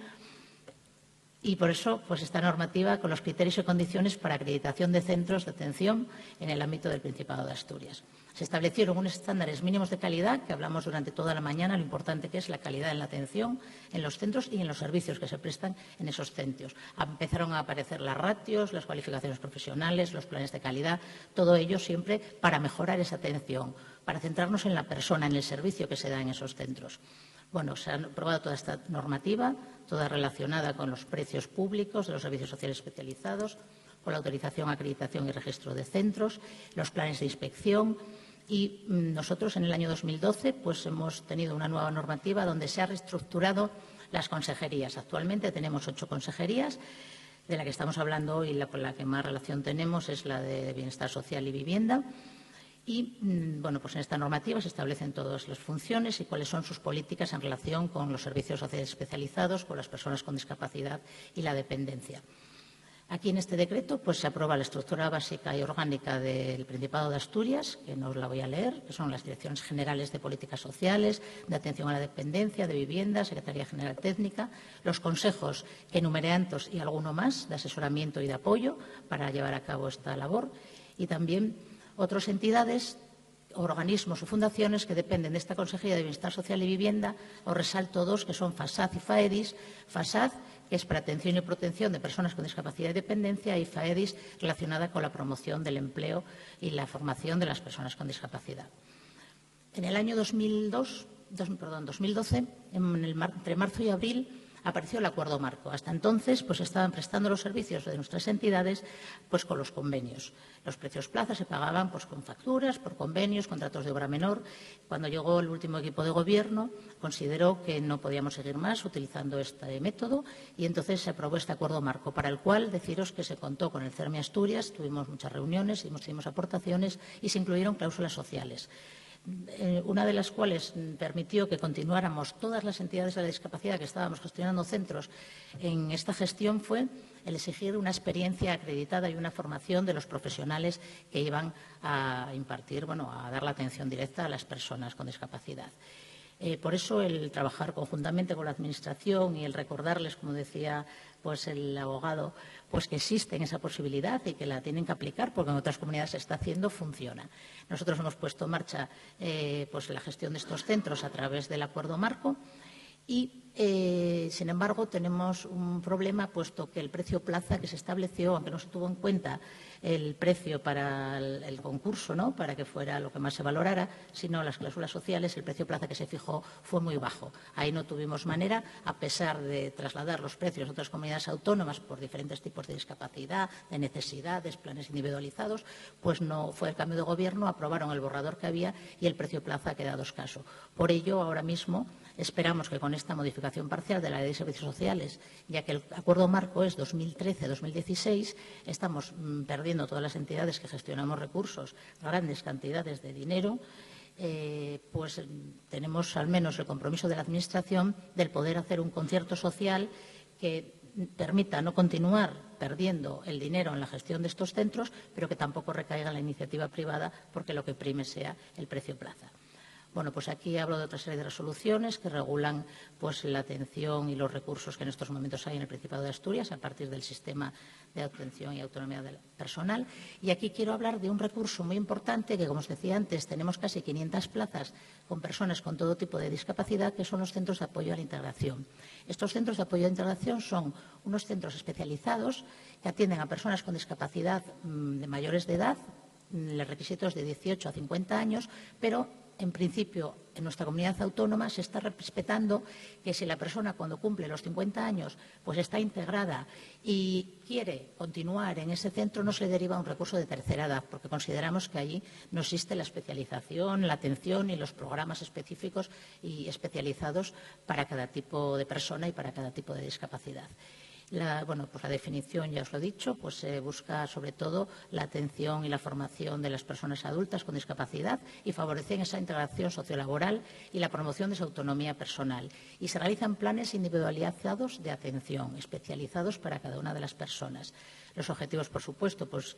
Y por eso, esta normativa con los criterios y condiciones para acreditación de centros de atención en el ámbito del Principado de Asturias. Se establecieron unos estándares mínimos de calidad, que hablamos durante toda la mañana, lo importante que es la calidad en la atención en los centros y en los servicios que se prestan en esos centros. Empezaron a aparecer las ratios, las cualificaciones profesionales, los planes de calidad, todo ello siempre para mejorar esa atención, para centrarnos en la persona, en el servicio que se da en esos centros. Se ha aprobado toda esta normativa, toda relacionada con los precios públicos de los servicios sociales especializados, con la autorización, acreditación y registro de centros, los planes de inspección. Y nosotros en el año 2012 hemos tenido una nueva normativa donde se ha reestructurado las consejerías. Actualmente tenemos 8 consejerías, de la que estamos hablando hoy, con la que más relación tenemos es la de Bienestar Social y Vivienda. Y, en esta normativa se establecen todas las funciones y cuáles son sus políticas en relación con los servicios sociales especializados, con las personas con discapacidad y la dependencia. Aquí en este decreto se aprueba la estructura básica y orgánica del Principado de Asturias, que no os la voy a leer, que son las Direcciones Generales de Políticas Sociales, de Atención a la Dependencia, de Vivienda, Secretaría General Técnica, los consejos que enumeré antes y alguno más de asesoramiento y de apoyo para llevar a cabo esta labor, y también otras entidades, organismos o fundaciones que dependen de esta Consejería de Bienestar Social y Vivienda. Os resalto 2, que son FASAD y FAEDIS. FASAD, que es para atención y protección de personas con discapacidad y dependencia, y FAEDIS, relacionada con la promoción del empleo y la formación de las personas con discapacidad. En el año 2012, entre marzo y abril, apareció el acuerdo marco. Hasta entonces, estaban prestando los servicios de nuestras entidades con los convenios. Los precios plaza se pagaban con facturas, por convenios, contratos de obra menor. Cuando llegó el último equipo de gobierno, consideró que no podíamos seguir más utilizando este método y entonces se aprobó este acuerdo marco, para el cual deciros que se contó con el CERMI Asturias, tuvimos muchas reuniones, hicimos aportaciones y se incluyeron cláusulas sociales. una de las cuales permitió que continuáramos todas las entidades de la discapacidad que estábamos gestionando centros en esta gestión, fue el exigir una experiencia acreditada y una formación de los profesionales que iban a impartir, a dar la atención directa a las personas con discapacidad. Por eso el trabajar conjuntamente con la Administración y el recordarles, como decía el abogado, que existe esa posibilidad y que la tienen que aplicar, porque en otras comunidades se está haciendo, funciona. Nosotros hemos puesto en marcha la gestión de estos centros a través del acuerdo marco y, sin embargo, tenemos un problema, puesto que el precio plaza que se estableció, aunque no se tuvo en cuenta el precio para el concurso, para que fuera lo que más se valorara, sino las cláusulas sociales, el precio plaza que se fijó fue muy bajo. Ahí no tuvimos manera, a pesar de trasladar los precios a otras comunidades autónomas por diferentes tipos de discapacidad, de necesidades, planes individualizados, no fue el cambio de gobierno, aprobaron el borrador que había y el precio plaza ha quedado escaso. Por ello, ahora mismo esperamos que con esta modificación parcial de la Ley de Servicios Sociales, ya que el acuerdo marco es 2013-2016, estamos perdiendo todas las entidades que gestionamos recursos, grandes cantidades de dinero, tenemos al menos el compromiso de la Administración del poder hacer un concierto social que permita no continuar perdiendo el dinero en la gestión de estos centros, pero que tampoco recaiga en la iniciativa privada, porque lo que prime sea el precio plaza. Aquí hablo de otra serie de resoluciones que regulan la atención y los recursos que en estos momentos hay en el Principado de Asturias a partir del sistema de atención y autonomía del personal. Y aquí quiero hablar de un recurso muy importante que, como os decía antes, tenemos casi 500 plazas con personas con todo tipo de discapacidad, que son los centros de apoyo a la integración. Estos centros de apoyo a la integración son unos centros especializados que atienden a personas con discapacidad de mayores de edad, los requisitos de 18 a 50 años, pero en principio, en nuestra comunidad autónoma se está respetando que si la persona, cuando cumple los 50 años, está integrada y quiere continuar en ese centro, no se le deriva un recurso de tercera edad, porque consideramos que allí no existe la especialización, la atención y los programas específicos y especializados para cada tipo de persona y para cada tipo de discapacidad. La definición, ya os lo he dicho, busca sobre todo la atención y la formación de las personas adultas con discapacidad y favorecer esa integración sociolaboral y la promoción de su autonomía personal. Y se realizan planes individualizados de atención, especializados para cada una de las personas. Los objetivos, por supuesto, es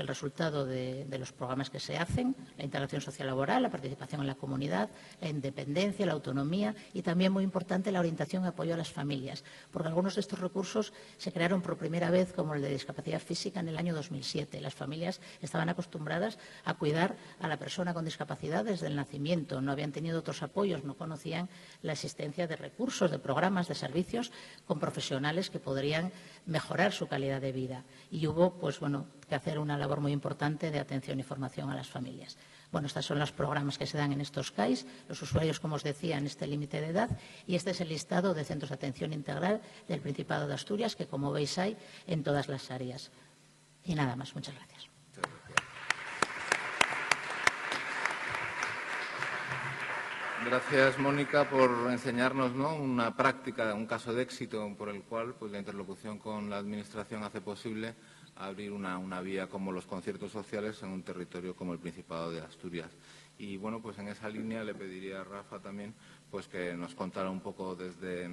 el resultado de los programas que se hacen, la integración sociolaboral, la participación en la comunidad, la independencia, la autonomía y también, muy importante, la orientación y apoyo a las familias, porque algunos de estos recursos se crearon por primera vez, como el de discapacidad física, en el año 2007. Las familias estaban acostumbradas a cuidar a la persona con discapacidad desde el nacimiento, no habían tenido otros apoyos, no conocían la existencia de recursos, de programas, de servicios con profesionales que podrían mejorar su calidad de vida. Y hubo, que hacer una labor muy importante de atención y formación a las familias. Estos son los programas que se dan en estos CAIs, los usuarios, como os decía, en este límite de edad, y este es el listado de centros de atención integral del Principado de Asturias, que, como veis, hay en todas las áreas. Y nada más. Muchas gracias. Gracias, Mónica, por enseñarnos una práctica, un caso de éxito por el cual la interlocución con la Administración hace posible abrir una vía como los conciertos sociales en un territorio como el Principado de Asturias. Y, en esa línea le pediría a Rafa también que nos contara un poco desde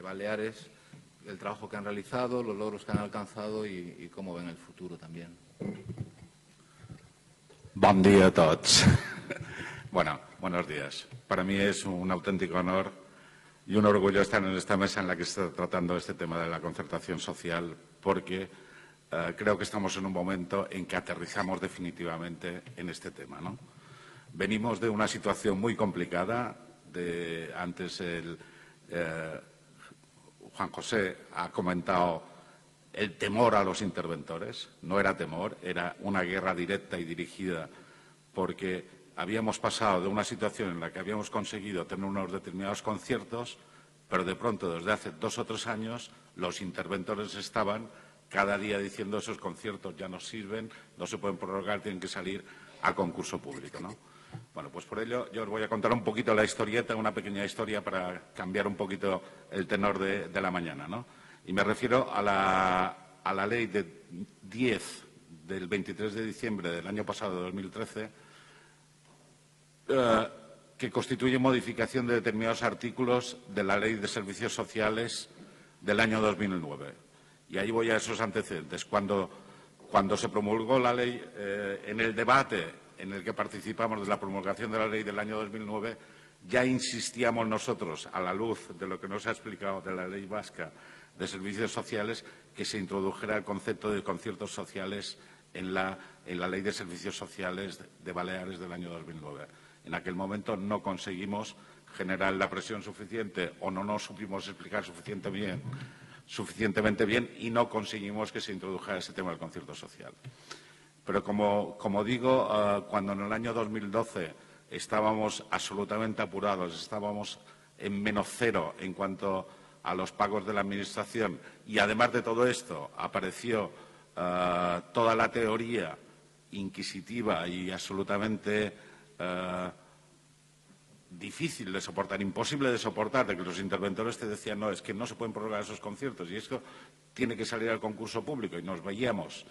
Baleares el trabajo que han realizado, los logros que han alcanzado y cómo ven el futuro también. Bon dia a tots. Buenos días. Para mí es un auténtico honor y un orgullo estar en esta mesa en la que se está tratando este tema de la concertación social, porque creo que estamos en un momento en que aterrizamos definitivamente en este tema, ¿no? Venimos de una situación muy complicada. Antes Juan José ha comentado el temor a los interventores. No era temor, era una guerra directa y dirigida, porque habíamos pasado de una situación en la que habíamos conseguido tener unos determinados conciertos, pero de pronto, desde hace 2 o 3 años, los interventores estaban cada día diciendo esos conciertos ya no sirven, no se pueden prorrogar, tienen que salir a concurso público, ¿no? Por ello yo os voy a contar un poquito la historieta, una pequeña historia para cambiar un poquito el tenor de la mañana, ¿no? Y me refiero a la ley de 10 del 23 de diciembre del año pasado, de 2013, que constituye modificación de determinados artículos de la Ley de Servicios Sociales del año 2009. Y ahí voy a esos antecedentes. Cuando se promulgó la ley, en el debate en el que participamos de la promulgación de la ley del año 2009, ya insistíamos nosotros, a la luz de lo que nos ha explicado de la Ley Vasca de Servicios Sociales, que se introdujera el concepto de conciertos sociales en la Ley de Servicios Sociales de Baleares del año 2009. En aquel momento no conseguimos generar la presión suficiente o no nos supimos explicar suficientemente bien y no conseguimos que se introdujera ese tema del concierto social. Pero, como digo, cuando en el año 2012 estábamos absolutamente apurados, estábamos en -0 en cuanto a los pagos de la Administración y, además de todo esto, apareció toda la teoría inquisitiva y absolutamente difícil de soportar, imposible de soportar, de que los interventores te decían no, es que no se pueden prorrogar esos conciertos y esto tiene que salir al concurso público. Y nos veíamos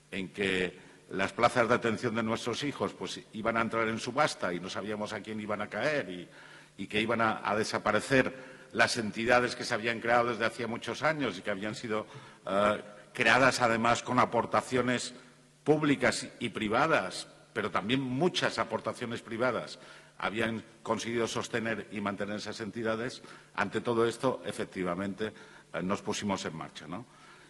en que las plazas de atención de nuestros hijos pues iban a entrar en subasta y no sabíamos a quién iban a caer y que iban a desaparecer las entidades que se habían creado desde hacía muchos años y que habían sido creadas además con aportaciones públicas y privadas, pero también muchas aportaciones privadas habían conseguido sostener y mantener esas entidades. Ante todo esto, efectivamente, nos pusimos en marcha, ¿no?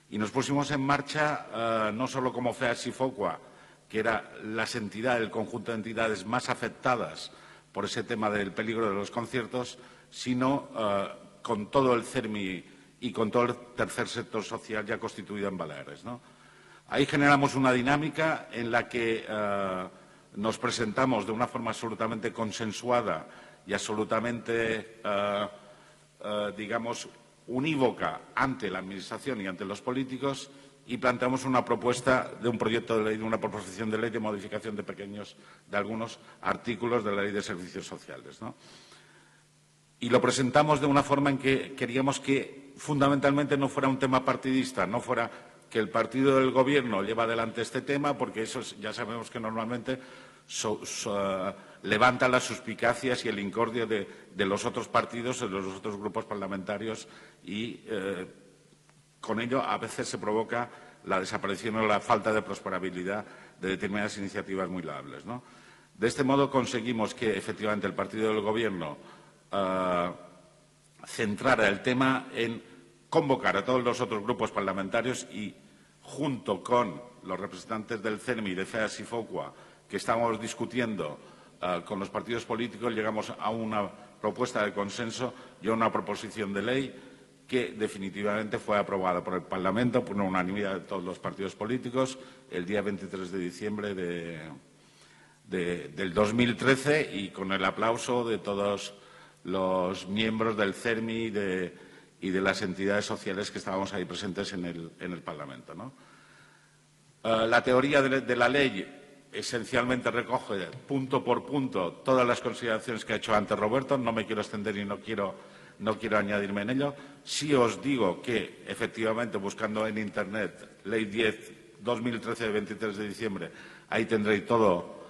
Y nos pusimos en marcha no solo como FEAS y FOCUA, que era las entidades, el conjunto de entidades más afectadas por ese tema del peligro de los conciertos, sino con todo el CERMI y con todo el tercer sector social ya constituido en Baleares, ¿no? Ahí generamos una dinámica en la que nos presentamos de una forma absolutamente consensuada y absolutamente, digamos, unívoca ante la Administración y ante los políticos y planteamos una propuesta de un proyecto de ley, de una proposición de ley de modificación de algunos artículos de la Ley de Servicios Sociales, ¿no? Y lo presentamos de una forma en que queríamos que fundamentalmente no fuera un tema partidista, no fuera que el partido del Gobierno lleva adelante este tema, porque eso ya sabemos que normalmente levanta las suspicacias y el incordio de los otros partidos, de los otros grupos parlamentarios y con ello a veces se provoca la desaparición o la falta de prosperabilidad de determinadas iniciativas muy loables, ¿no? De este modo conseguimos que efectivamente el partido del Gobierno centrara el tema en convocar a todos los otros grupos parlamentarios y, junto con los representantes del CERMI, de FEAS y FOCUA, que estábamos discutiendo con los partidos políticos, llegamos a una propuesta de consenso y a una proposición de ley que definitivamente fue aprobada por el Parlamento por una unanimidad de todos los partidos políticos el día 23 de diciembre del 2013 y con el aplauso de todos los miembros del CERMI y de las entidades sociales que estábamos ahí presentes en el Parlamento, ¿no? La teoría de la ley esencialmente recoge punto por punto todas las consideraciones que ha hecho antes Roberto. No me quiero extender y no quiero añadirme en ello. Sí os digo que, efectivamente, buscando en Internet Ley 10/2013 de 23 de diciembre, ahí tendréis todo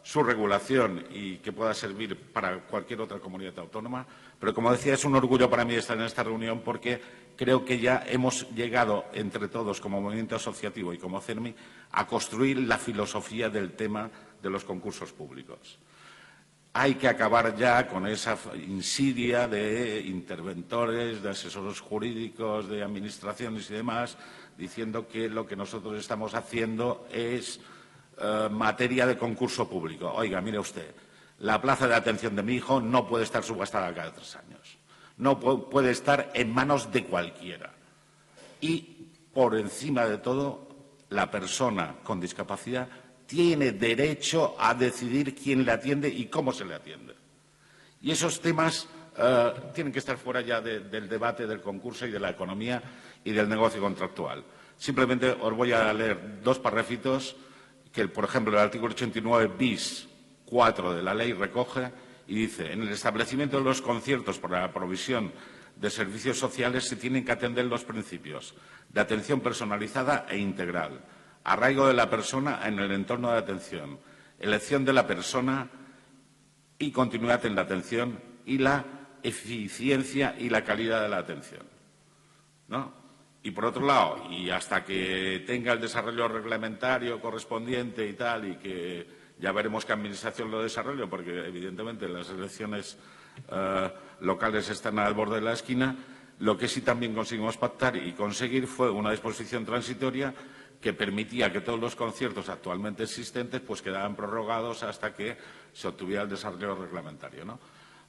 su regulación y que pueda servir para cualquier otra comunidad autónoma. Pero, como decía, es un orgullo para mí estar en esta reunión porque creo que ya hemos llegado entre todos, como movimiento asociativo y como CERMI, a construir la filosofía del tema de los concursos públicos. Hay que acabar ya con esa insidia de interventores, de asesores jurídicos, de administraciones y demás, diciendo que lo que nosotros estamos haciendo es materia de concurso público. Oiga, mire usted, la plaza de atención de mi hijo no puede estar subastada cada 3 años. No puede estar en manos de cualquiera. Y, por encima de todo, la persona con discapacidad tiene derecho a decidir quién le atiende y cómo se le atiende. Y esos temas tienen que estar fuera ya del debate del concurso y de la economía y del negocio contractual. Simplemente os voy a leer 2 parrafitos que, por ejemplo, el artículo 89 bis 4 de la ley recoge y dice: en el establecimiento de los conciertos para la provisión de servicios sociales se tienen que atender los principios de atención personalizada e integral, arraigo de la persona en el entorno de atención, elección de la persona y continuidad en la atención y la eficiencia y la calidad de la atención, ¿no? Y por otro lado, y hasta que tenga el desarrollo reglamentario correspondiente y tal, y que ya veremos qué administración lo desarrolla, porque evidentemente las elecciones locales están al borde de la esquina, lo que sí también conseguimos pactar y conseguir fue una disposición transitoria que permitía que todos los conciertos actualmente existentes pues quedaran prorrogados hasta que se obtuviera el desarrollo reglamentario, ¿no?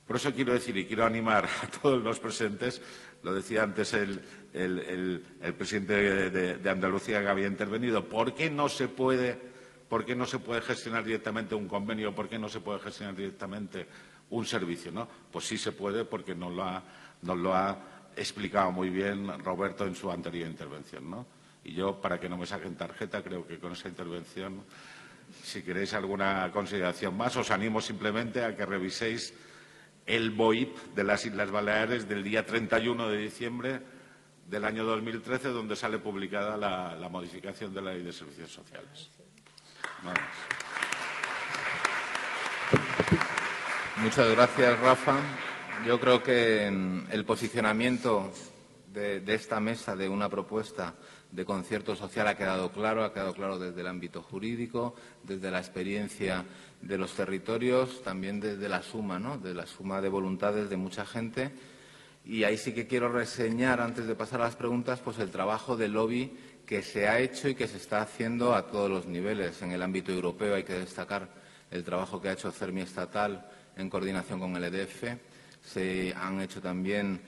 Por eso quiero decir y quiero animar a todos los presentes, lo decía antes el presidente de Andalucía que había intervenido, ¿por qué no se puede gestionar directamente un convenio? ¿Por qué no se puede gestionar directamente un servicio, ¿no? Pues sí se puede, porque nos lo ha explicado muy bien Roberto en su anterior intervención, ¿no? Y yo, para que no me saquen tarjeta, creo que con esa intervención, si queréis alguna consideración más, os animo simplemente a que reviséis el BOIP de las Islas Baleares del día 31 de diciembre del año 2013, donde sale publicada la modificación de la Ley de Servicios Sociales. Nada más. Muchas gracias, Rafa. Yo creo que el posicionamiento de esta mesa de una propuesta de concierto social ha quedado claro desde el ámbito jurídico, desde la experiencia de los territorios, también desde la suma, ¿no?, de la suma de voluntades de mucha gente. Y ahí sí que quiero reseñar, antes de pasar a las preguntas, pues el trabajo de lobby que se ha hecho y que se está haciendo a todos los niveles. En el ámbito europeo hay que destacar el trabajo que ha hecho CERMI estatal en coordinación con el EDF. Se han hecho también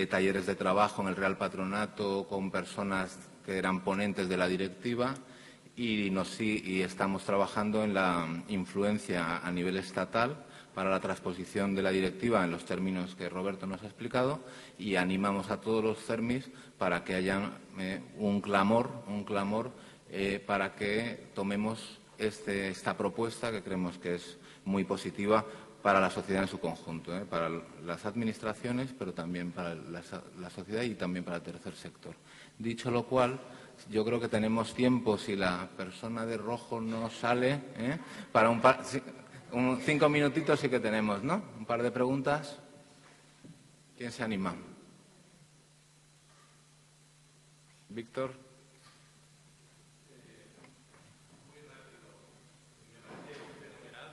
talleres de trabajo en el Real Patronato con personas que eran ponentes de la directiva y estamos trabajando en la influencia a nivel estatal para la transposición de la directiva en los términos que Roberto nos ha explicado, y animamos a todos los CERMIs para que haya un clamor para que tomemos esta propuesta, que creemos que es muy positiva para la sociedad en su conjunto, para las administraciones, pero también para la sociedad y también para el tercer sector. Dicho lo cual, yo creo que tenemos tiempo, si la persona de rojo no sale, para 5 minutitos sí que tenemos, ¿no? Un par de preguntas. ¿Quién se anima? Víctor.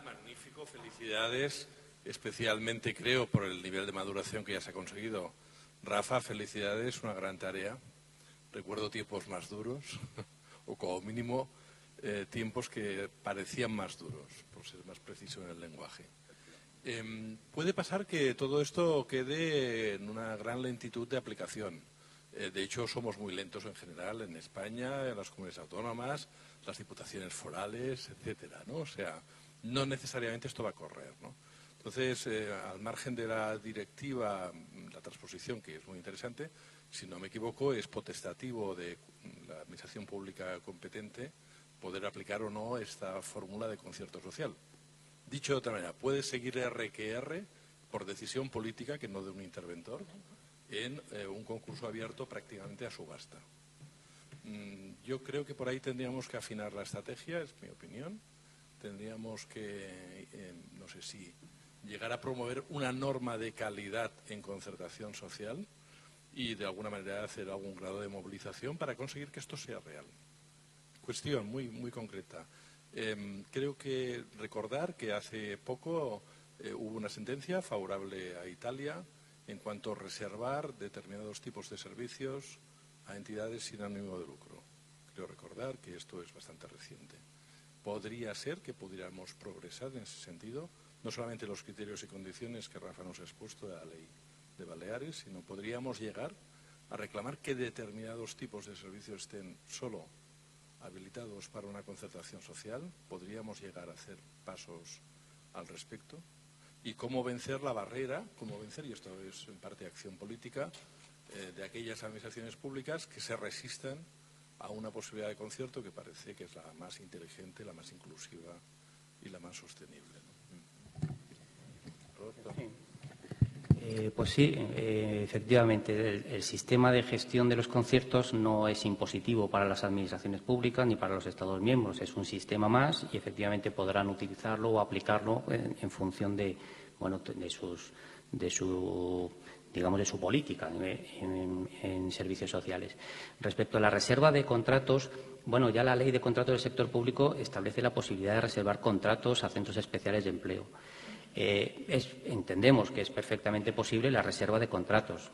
Magnífico, felicidades, especialmente creo por el nivel de maduración que ya se ha conseguido. Rafa, felicidades, una gran tarea. Recuerdo tiempos más duros, o como mínimo tiempos que parecían más duros, por ser más preciso en el lenguaje. Puede pasar que todo esto quede en una gran lentitud de aplicación. De hecho, somos muy lentos en general en España, en las comunidades autónomas, las diputaciones forales, etcétera, ¿no? O sea, no necesariamente esto va a correr, ¿no? Entonces, al margen de la directiva, la transposición, que es muy interesante, si no me equivoco, es potestativo de la administración pública competente poder aplicar o no esta fórmula de concierto social. Dicho de otra manera, puede seguir RQR por decisión política, que no de un interventor, en un concurso abierto prácticamente a subasta. Yo creo que por ahí tendríamos que afinar la estrategia, es mi opinión. Tendríamos que, no sé si, llegar a promover una norma de calidad en concertación social y de alguna manera hacer algún grado de movilización para conseguir que esto sea real. Cuestión muy, muy concreta. Creo que recordar que hace poco hubo una sentencia favorable a Italia en cuanto a reservar determinados tipos de servicios a entidades sin ánimo de lucro. Creo recordar que esto es bastante reciente. Podría ser que pudiéramos progresar en ese sentido, no solamente los criterios y condiciones que Rafa nos ha expuesto de la ley de Baleares, sino podríamos llegar a reclamar que determinados tipos de servicios estén solo habilitados para una concertación social. Podríamos llegar a hacer pasos al respecto. Y cómo vencer la barrera, y esto es en parte acción política, de aquellas administraciones públicas que se resistan a una posibilidad de concierto que parece que es la más inteligente, la más inclusiva y la más sostenible, ¿no? Pues sí, efectivamente, el sistema de gestión de los conciertos no es impositivo para las administraciones públicas ni para los Estados miembros. Es un sistema más y, efectivamente, podrán utilizarlo o aplicarlo en función de su política en servicios sociales. Respecto a la reserva de contratos, bueno, ya la Ley de Contratos del Sector Público establece la posibilidad de reservar contratos a centros especiales de empleo. Entendemos que es perfectamente posible la reserva de contratos.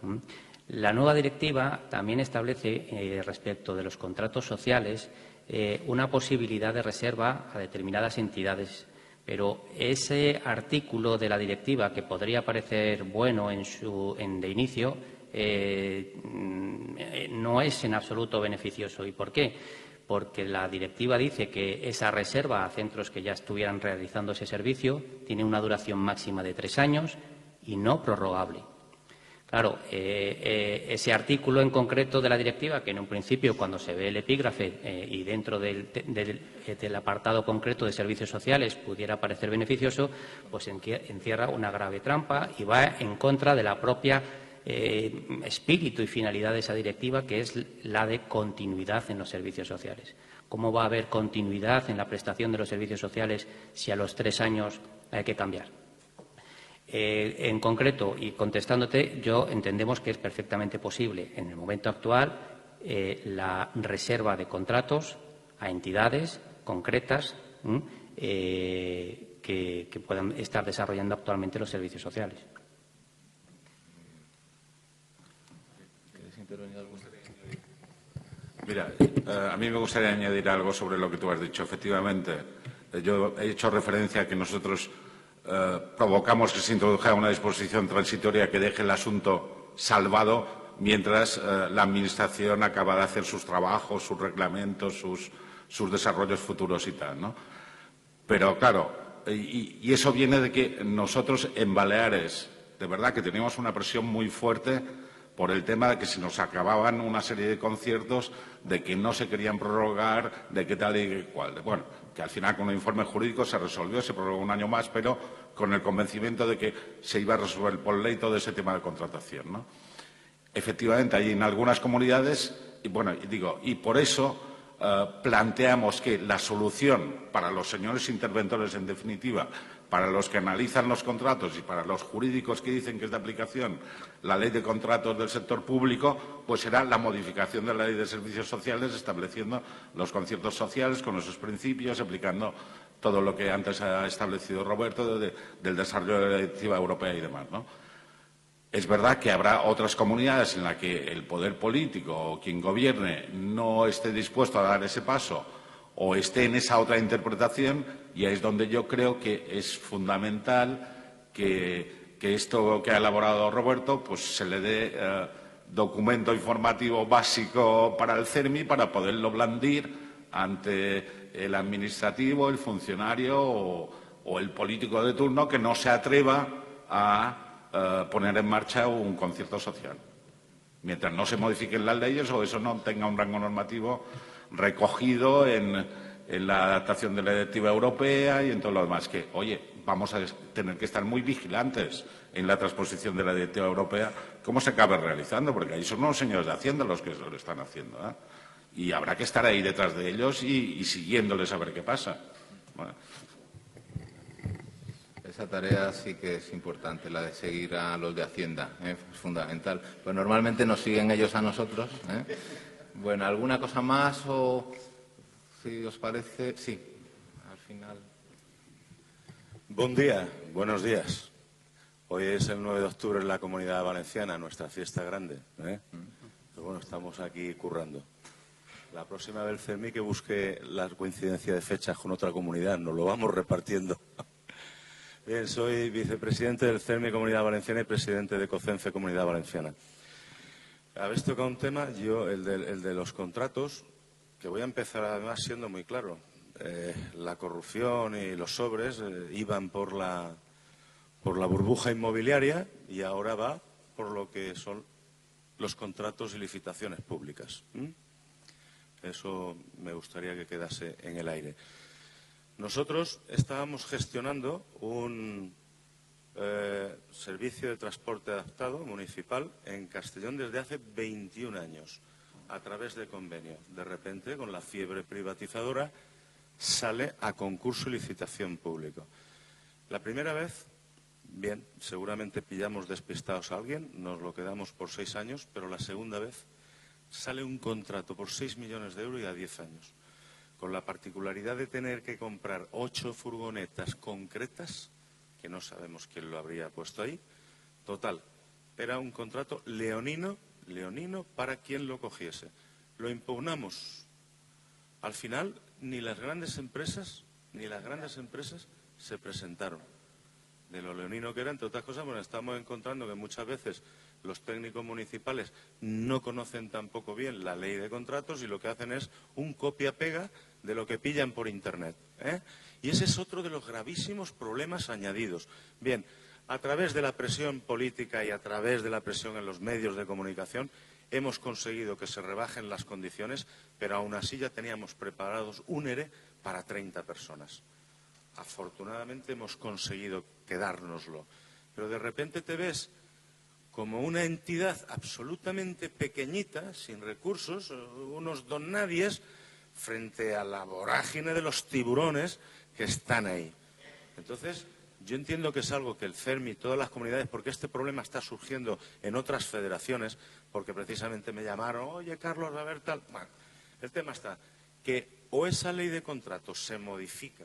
La nueva directiva también establece, respecto de los contratos sociales, una posibilidad de reserva a determinadas entidades. Pero ese artículo de la directiva, que podría parecer bueno de inicio, no es en absoluto beneficioso. ¿Y por qué? Porque la directiva dice que esa reserva a centros que ya estuvieran realizando ese servicio tiene una duración máxima de 3 años y no prorrogable. Claro, ese artículo en concreto de la directiva, que en un principio, cuando se ve el epígrafe y dentro del apartado concreto de servicios sociales pudiera parecer beneficioso, pues encierra una grave trampa y va en contra de la propia espíritu y finalidad de esa directiva, que es la de continuidad en los servicios sociales. ¿Cómo va a haber continuidad en la prestación de los servicios sociales si a los 3 años hay que cambiar? En concreto, y contestándote, entendemos que es perfectamente posible en el momento actual la reserva de contratos a entidades concretas que puedan estar desarrollando actualmente los servicios sociales. Mira, a mí me gustaría añadir algo sobre lo que tú has dicho. Efectivamente, yo he hecho referencia a que nosotros provocamos que se introdujera una disposición transitoria que deje el asunto salvado mientras la Administración acaba de hacer sus trabajos, sus reglamentos, sus desarrollos futuros y tal, ¿no? Pero, claro, y eso viene de que nosotros en Baleares, de verdad que teníamos una presión muy fuerte por el tema de que se nos acababan una serie de conciertos, de que no se querían prorrogar, de que tal y cual. Bueno, que al final con un informe jurídico se resolvió, se prorrogó un año más, pero con el convencimiento de que se iba a resolver por ley todo ese tema de contratación, ¿no? Efectivamente, hay en algunas comunidades, y por eso planteamos que la solución para los señores interventores, en definitiva, para los que analizan los contratos y para los jurídicos que dicen que es de aplicación la Ley de Contratos del Sector Público, pues será la modificación de la Ley de Servicios Sociales, estableciendo los conciertos sociales con esos principios, aplicando todo lo que antes ha establecido Roberto del desarrollo de la directiva europea y demás, ¿no? Es verdad que habrá otras comunidades en las que el poder político o quien gobierne no esté dispuesto a dar ese paso o esté en esa otra interpretación, y ahí es donde yo creo que es fundamental que esto que ha elaborado Roberto pues se le dé documento informativo básico para el CERMI para poderlo blandir ante el administrativo, el funcionario o el político de turno que no se atreva a poner en marcha un concierto social. Mientras no se modifiquen las leyes o eso no tenga un rango normativo recogido en la adaptación de la directiva europea y en todo lo demás. Que, oye, vamos a tener que estar muy vigilantes en la transposición de la directiva europea, cómo se acabe realizando, porque ahí son los señores de Hacienda los que lo están haciendo, ¿eh? Y habrá que estar ahí detrás de ellos y siguiéndoles a ver qué pasa. Bueno. Esa tarea sí que es importante, la de seguir a los de Hacienda, es fundamental. Pues normalmente nos siguen ellos a nosotros, ¿eh? Bueno, ¿alguna cosa más o si os parece? Sí, al final. Buen día, buenos días. Hoy es el 9 de octubre en la Comunidad Valenciana, nuestra fiesta grande, ¿eh? Pero bueno, estamos aquí currando. La próxima vez el CERMI que busque la coincidencia de fechas con otra comunidad, nos lo vamos repartiendo. Bien, soy vicepresidente del CERMI Comunidad Valenciana y presidente de COCENFE Comunidad Valenciana. Habéis tocado un tema, el de los contratos, que voy a empezar además siendo muy claro. La corrupción y los sobres iban por la burbuja inmobiliaria y ahora va por lo que son los contratos y licitaciones públicas. Eso me gustaría que quedase en el aire. Nosotros estábamos gestionando un servicio de transporte adaptado municipal en Castellón desde hace 21 años, a través de convenio. De repente, con la fiebre privatizadora, sale a concurso y licitación público. La primera vez, bien, seguramente pillamos despistados a alguien, nos lo quedamos por 6 años, pero la segunda vez sale un contrato por 6 millones de euros y a 10 años, con la particularidad de tener que comprar 8 furgonetas concretas, que no sabemos quién lo habría puesto ahí. Total, era un contrato leonino para quien lo cogiese. Lo impugnamos. Al final, ni las grandes empresas se presentaron. De lo leonino que era, entre otras cosas, bueno, estamos encontrando que muchas veces los técnicos municipales no conocen tampoco bien la ley de contratos y lo que hacen es un copia-pega de lo que pillan por Internet, ¿eh? Y ese es otro de los gravísimos problemas añadidos. Bien, a través de la presión política y a través de la presión en los medios de comunicación hemos conseguido que se rebajen las condiciones, pero aún así ya teníamos preparados un ERE para 30 personas. Afortunadamente hemos conseguido quedárnoslo. Pero de repente te ves como una entidad absolutamente pequeñita, sin recursos, unos donnadies, frente a la vorágine de los tiburones que están ahí. Entonces, yo entiendo que es algo que el CERMI y todas las comunidades, porque este problema está surgiendo en otras federaciones, porque precisamente me llamaron, oye, Carlos, a ver tal. Bueno, el tema está que o esa ley de contratos se modifica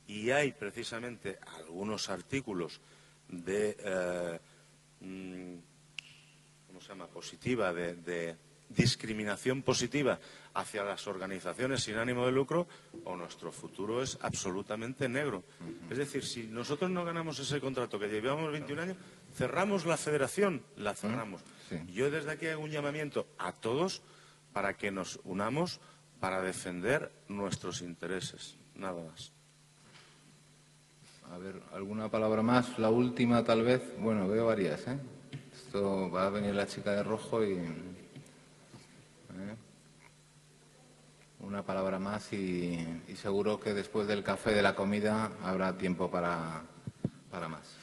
y hay precisamente algunos artículos de, ¿cómo se llama?, positiva, de discriminación positiva hacia las organizaciones sin ánimo de lucro, o nuestro futuro es absolutamente negro. Es decir, si nosotros no ganamos ese contrato que llevamos 21 años, cerramos la federación, la cerramos. Sí. Yo desde aquí hago un llamamiento a todos para que nos unamos para defender nuestros intereses. Nada más. A ver, ¿alguna palabra más? La última, tal vez. Bueno, veo varias, ¿eh? Esto va a venir la chica de rojo y... Una palabra más y seguro que después del café de la comida habrá tiempo para más.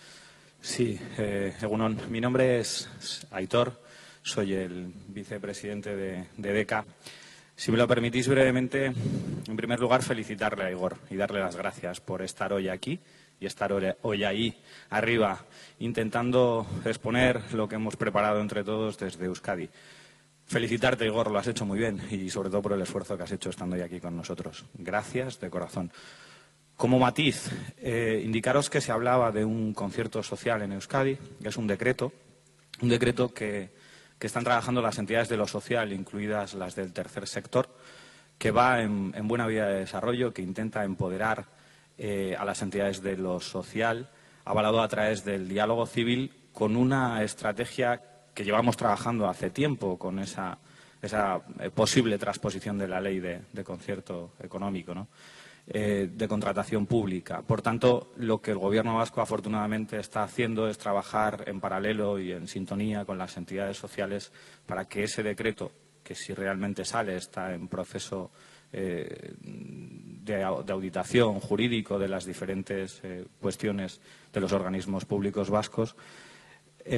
Sí, Egunon. Mi nombre es Aitor, soy el vicepresidente de DECA. Si me lo permitís brevemente, en primer lugar felicitarle a Igor y darle las gracias por estar hoy aquí y estar hoy ahí arriba, intentando exponer lo que hemos preparado entre todos desde Euskadi. Felicitarte, Igor, lo has hecho muy bien y sobre todo por el esfuerzo que has hecho estando hoy aquí con nosotros. Gracias de corazón. Como matiz, indicaros que se hablaba de un concierto social en Euskadi, que es un decreto que están trabajando las entidades de lo social, incluidas las del tercer sector, que va en buena vía de desarrollo, que intenta empoderar a las entidades de lo social, avalado a través del diálogo civil, con una estrategia que llevamos trabajando hace tiempo con esa posible transposición de la ley de concierto económico, ¿no? De contratación pública. Por tanto, lo que el Gobierno vasco afortunadamente está haciendo es trabajar en paralelo y en sintonía con las entidades sociales para que ese decreto, que si realmente sale está en proceso de auditación jurídico de las diferentes cuestiones de los organismos públicos vascos,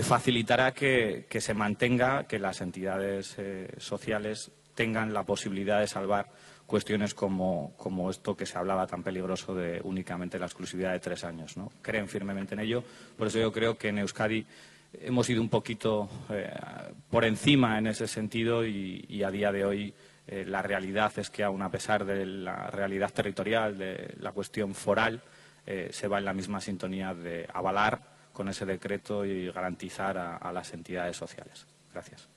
facilitará que se mantenga, que las entidades sociales tengan la posibilidad de salvar cuestiones como esto que se hablaba tan peligroso de únicamente la exclusividad de 3 años, ¿no? Creen firmemente en ello. Por eso yo creo que en Euskadi hemos ido un poquito por encima en ese sentido y a día de hoy la realidad es que aun a pesar de la realidad territorial, de la cuestión foral, se va en la misma sintonía de avalar con ese decreto y garantizar a las entidades sociales. Gracias.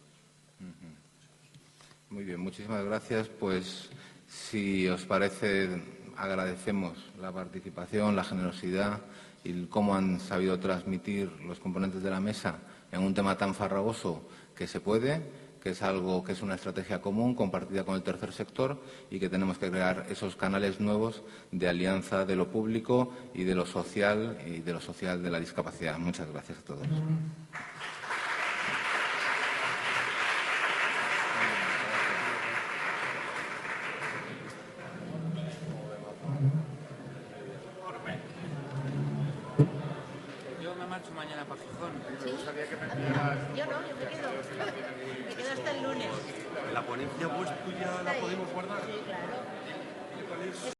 Muy bien, muchísimas gracias. Pues, si os parece, agradecemos la participación, la generosidad y cómo han sabido transmitir los componentes de la mesa en un tema tan farragoso que se puede, que es algo que es una estrategia común, compartida con el tercer sector y que tenemos que crear esos canales nuevos de alianza de lo público y de lo social de la discapacidad. Muchas gracias a todos. marcho mañana para Gijón. ¿Sí? Yo no, yo me quedo. Me quedo hasta el lunes. ¿La ponencia pues tuya la podemos guardar? Sí, claro.